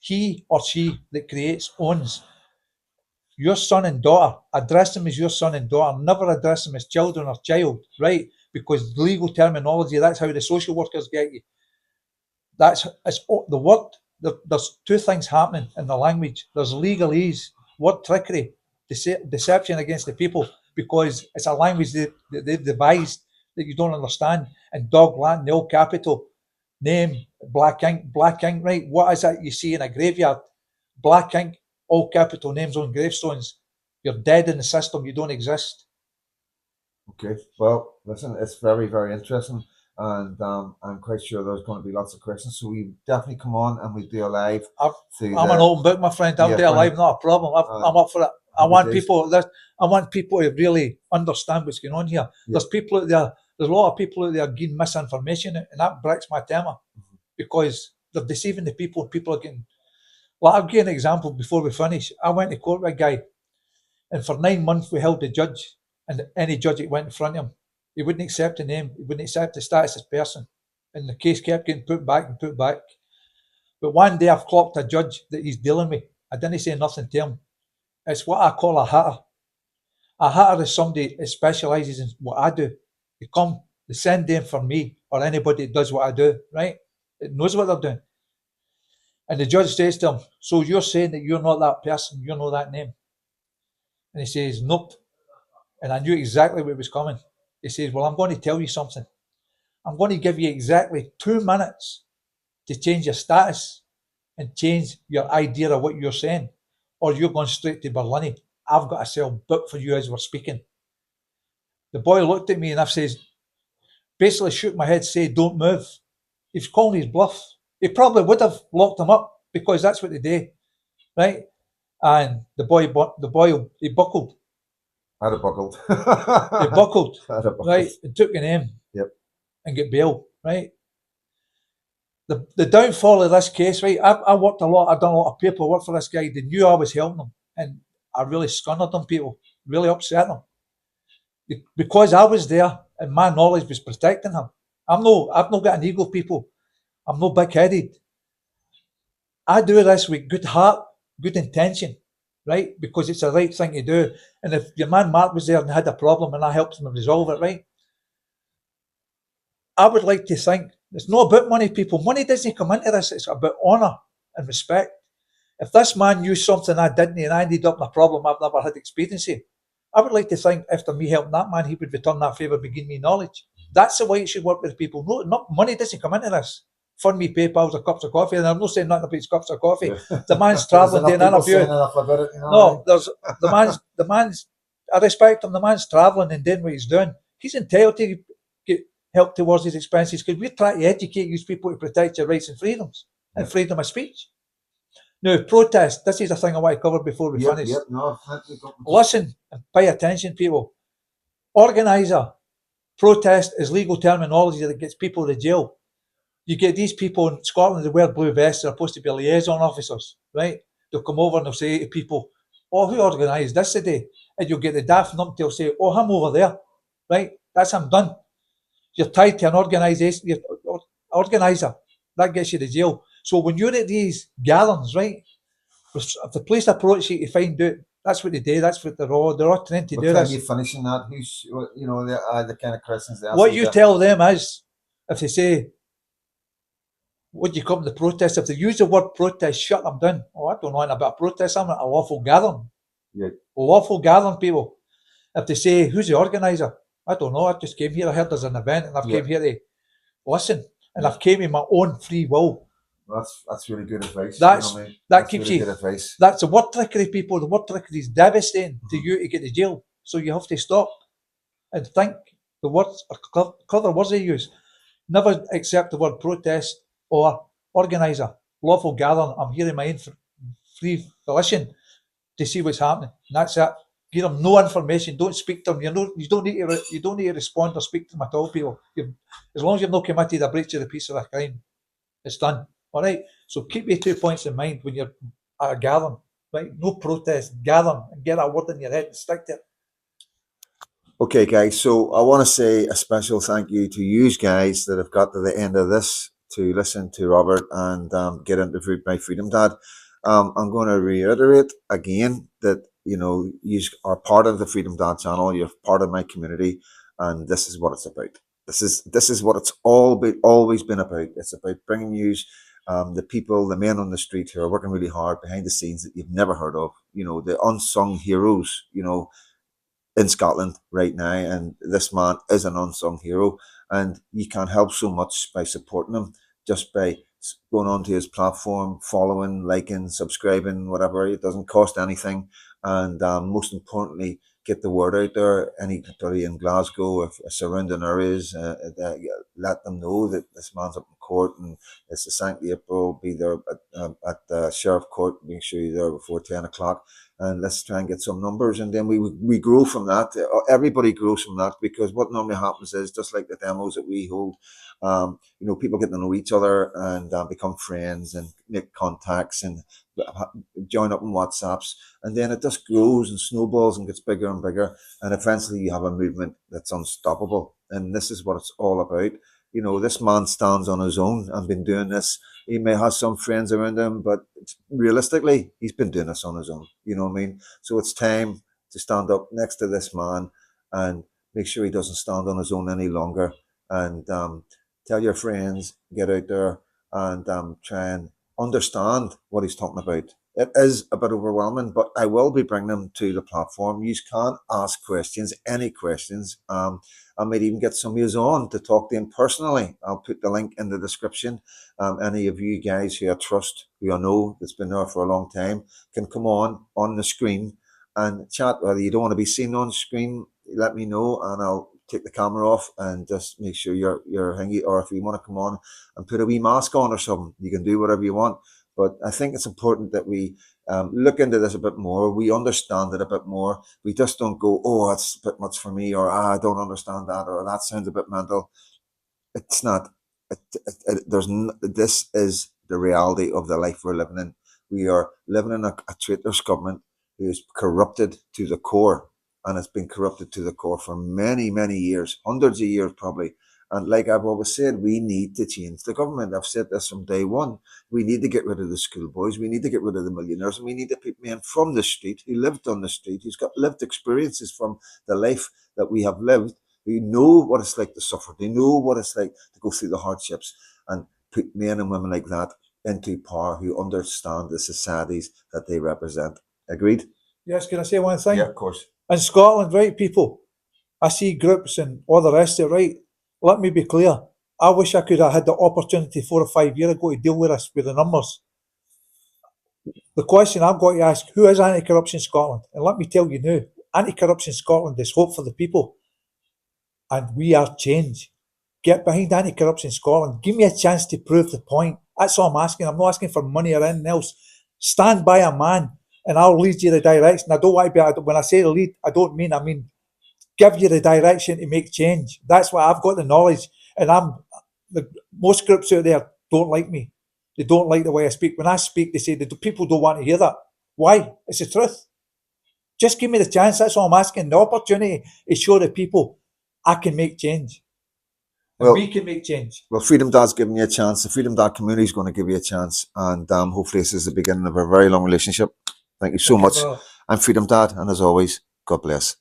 Speaker 1: He or she that creates owns. Your son and daughter, address them as your son and daughter. Never address them as children or child, right? Because legal terminology, that's how the social workers get you. It's the word. There's two things happening in the language. There's legalese, word trickery, deception against the people, because it's a language they've devised that you don't understand. And dog Latin, nil capital, name, black ink, right? What is that you see in a graveyard? Black ink, all capital names on gravestones. You're dead in the system. You don't exist.
Speaker 2: Okay, well, listen, it's very, very interesting, and I'm quite sure there's going to be lots of questions. So we definitely come on and we do a live.
Speaker 1: I'm an open book, my friend. I'll do a live, not a problem. I'm up for it. I want people to really understand what's going on here. There's people out there. There's a lot of people out there giving misinformation, and that breaks my temper because they're deceiving the people. And people are getting. Well, I'll give you an example before we finish. I went to court with a guy, and for 9 months we held the judge, and any judge that went in front of him, he wouldn't accept the name, he wouldn't accept the status as person, and the case kept getting put back and put back. But one day I've clocked a judge that he's dealing with. I didn't say nothing to him. It's what I call a hatter. A hatter is somebody that specialises in what I do. They send them for me or anybody that does what I do, right? It knows what they're doing. And the judge says to him, so you're saying that you're not that person, you know that name? And he says, nope. And I knew exactly what was coming. He says, well, I'm going to tell you something. I'm going to give you exactly 2 minutes to change your status and change your idea of what you're saying, or you're going straight to Berlin. I've got a cell booked for you as we're speaking. The boy looked at me and I says, basically shook my head, said, don't move. He was calling his bluff. He probably would have locked him up because that's what they do, right? And the boy, he buckled.
Speaker 2: Had it buckled.
Speaker 1: He buckled, right? And took an aim.
Speaker 2: Yep.
Speaker 1: And get bail, right? The downfall of this case, right? I worked a lot. I've done a lot of paperwork for this guy. They knew I was helping them, and I really scunnered them. People really upset them because I was there and my knowledge was protecting him. I've not got an ego, people. I'm not big-headed. I do this with good heart, good intention, right? Because it's the right thing to do. And if your man Mark was there and had a problem and I helped him resolve it, right? I would like to think it's not about money, people. Money doesn't come into this. It's about honour and respect. If this man knew something I didn't and I ended up in a problem I've never had experience in, I would like to think after me helping that man, he would return that favour by giving me knowledge. That's the way it should work with people. No, not money doesn't come into this. Fund me PayPals or cups of coffee, and I'm not saying nothing about his cups of coffee.
Speaker 2: Yeah.
Speaker 1: The man's travelling doing an interview. No, there's the man's. I respect him. The man's travelling and doing what he's doing. He's entitled to get help towards his expenses because we're trying to educate these people to protect your rights and freedoms and freedom of speech. Now, protest. This is the thing I want to cover before we finish. Listen and pay attention, people. Organiser. Protest is legal terminology that gets people to jail. You get these people in Scotland that wear blue vests, they're supposed to be liaison officers, right? They'll come over and they'll say to people, oh, who organised this today? And you'll get the daft nump, they'll say, oh, I'm over there, right? That's him done. You're tied to an organisation, organiser. That gets you to jail. So when you're at these gatherings, right, if the police approach you to find out, that's what they do, that's what they're all trained to do this.
Speaker 2: You finishing that? Who's, the kind of questions they ask.
Speaker 1: What you tell them is, if they say, would you come to protest? If they use the word protest, shut them down. Oh, I don't know anything about protest. I'm at a lawful gathering.
Speaker 2: Yeah.
Speaker 1: Lawful gathering, people. If they say, who's the organiser? I don't know. I just came here. I heard there's an event and I've came here to listen. And I've came in my own free will.
Speaker 2: That's really good advice.
Speaker 1: That keeps
Speaker 2: really
Speaker 1: you.
Speaker 2: Good advice.
Speaker 1: That's the word trickery, people. The word trickery is devastating to you to get to jail. So you have to stop and think. The words are clever words they use. Never accept the word protest or organiser, lawful gathering. I'm here in my own free volition to see what's happening. And that's it. Give them no information. Don't speak to them. You don't need to respond or speak to them at all, people. As long as you've not committed a breach of the peace of a crime, it's done. All right. So keep your 2 points in mind when you're at a gathering. Right? No protest. Gather and get that word in your head and stick to it.
Speaker 2: Okay, guys. So I want to say a special thank you to you guys that have got to the end of this to listen to Robert and get interviewed by Freedom Dad. I'm going to reiterate again that you are part of the Freedom Dad channel. You're part of my community, and this is what it's about. This is what it's always been about. It's about bringing you the people, the men on the street who are working really hard behind the scenes that you've never heard of. The unsung heroes. In Scotland right now, and this man is an unsung hero, and you can help so much by supporting him, just by going onto his platform, following, liking, subscribing, whatever. It doesn't cost anything, and most importantly, get the word out there. Anybody in Glasgow or surrounding areas, let them know that this man's up in court, and it's the 2nd of April. Be there at the Sheriff Court. Make sure you're there before 10 o'clock. And let's try and get some numbers, and then we grow from that. Everybody grows from that, because what normally happens is, just like the demos that we hold, people get to know each other and become friends and make contacts and join up in WhatsApps, and then it just grows and snowballs and gets bigger and bigger, and eventually you have a movement that's unstoppable. And this is what it's all about. This man stands on his own and been doing this. He may have some friends around him, but realistically, he's been doing this on his own. You know what I mean? So it's time to stand up next to this man and make sure he doesn't stand on his own any longer. And tell your friends, get out there and try and understand what he's talking about. It is a bit overwhelming, but I will be bringing them to the platform. You can ask questions, any questions. I might even get some of you on to talk to him personally. I'll put the link in the description. Any of you guys who I trust, who I know that's been there for a long time, can come on the screen and chat. Whether you don't want to be seen on screen, let me know, and I'll take the camera off and just make sure you're hangy. Or if you want to come on and put a wee mask on or something, you can do whatever you want. But I think it's important that we look into this a bit more. We understand it a bit more. We just don't go, oh, that's a bit much for me, or I don't understand that, or that sounds a bit mental. It's not. This is the reality of the life we're living in. We are living in a traitorous government who is corrupted to the core, and it's been corrupted to the core for many, many years, hundreds of years probably. And like I've always said, we need to change the government. I've said this from day one. We need to get rid of the schoolboys. We need to get rid of the millionaires. And we need to put men from the street, who lived on the street, who's got lived experiences from the life that we have lived, who know what it's like to suffer. They know what it's like to go through the hardships, and put men and women like that into power who understand the societies that they represent. Agreed?
Speaker 1: Yes, can I say one thing?
Speaker 2: Yeah, of course.
Speaker 1: In Scotland, right, people, I see groups and all the rest of it, right? Let me be clear. I wish I could have had the opportunity 4 or 5 years ago to deal with us with the numbers. The question I've got to ask, who is Anti-Corruption Scotland? And let me tell you now, Anti-Corruption Scotland is hope for the people. And we are change. Get behind Anti-Corruption Scotland. Give me a chance to prove the point. That's all I'm asking. I'm not asking for money or anything else. Stand by a man and I'll lead you the direction. I don't want to be, when I say lead, I mean give you the direction to make change. That's why I've got the knowledge. And most groups out there don't like me. They don't like the way I speak. When I speak, they say the people don't want to hear that. Why? It's the truth. Just give me the chance. That's all I'm asking. The opportunity to show the people I can make change. And we can make change.
Speaker 2: Well, Freedom Dad's giving you a chance. The Freedom Dad community is going to give you a chance. And hopefully this is the beginning of a very long relationship. Thank you so much. I'm Freedom Dad. And as always, God bless.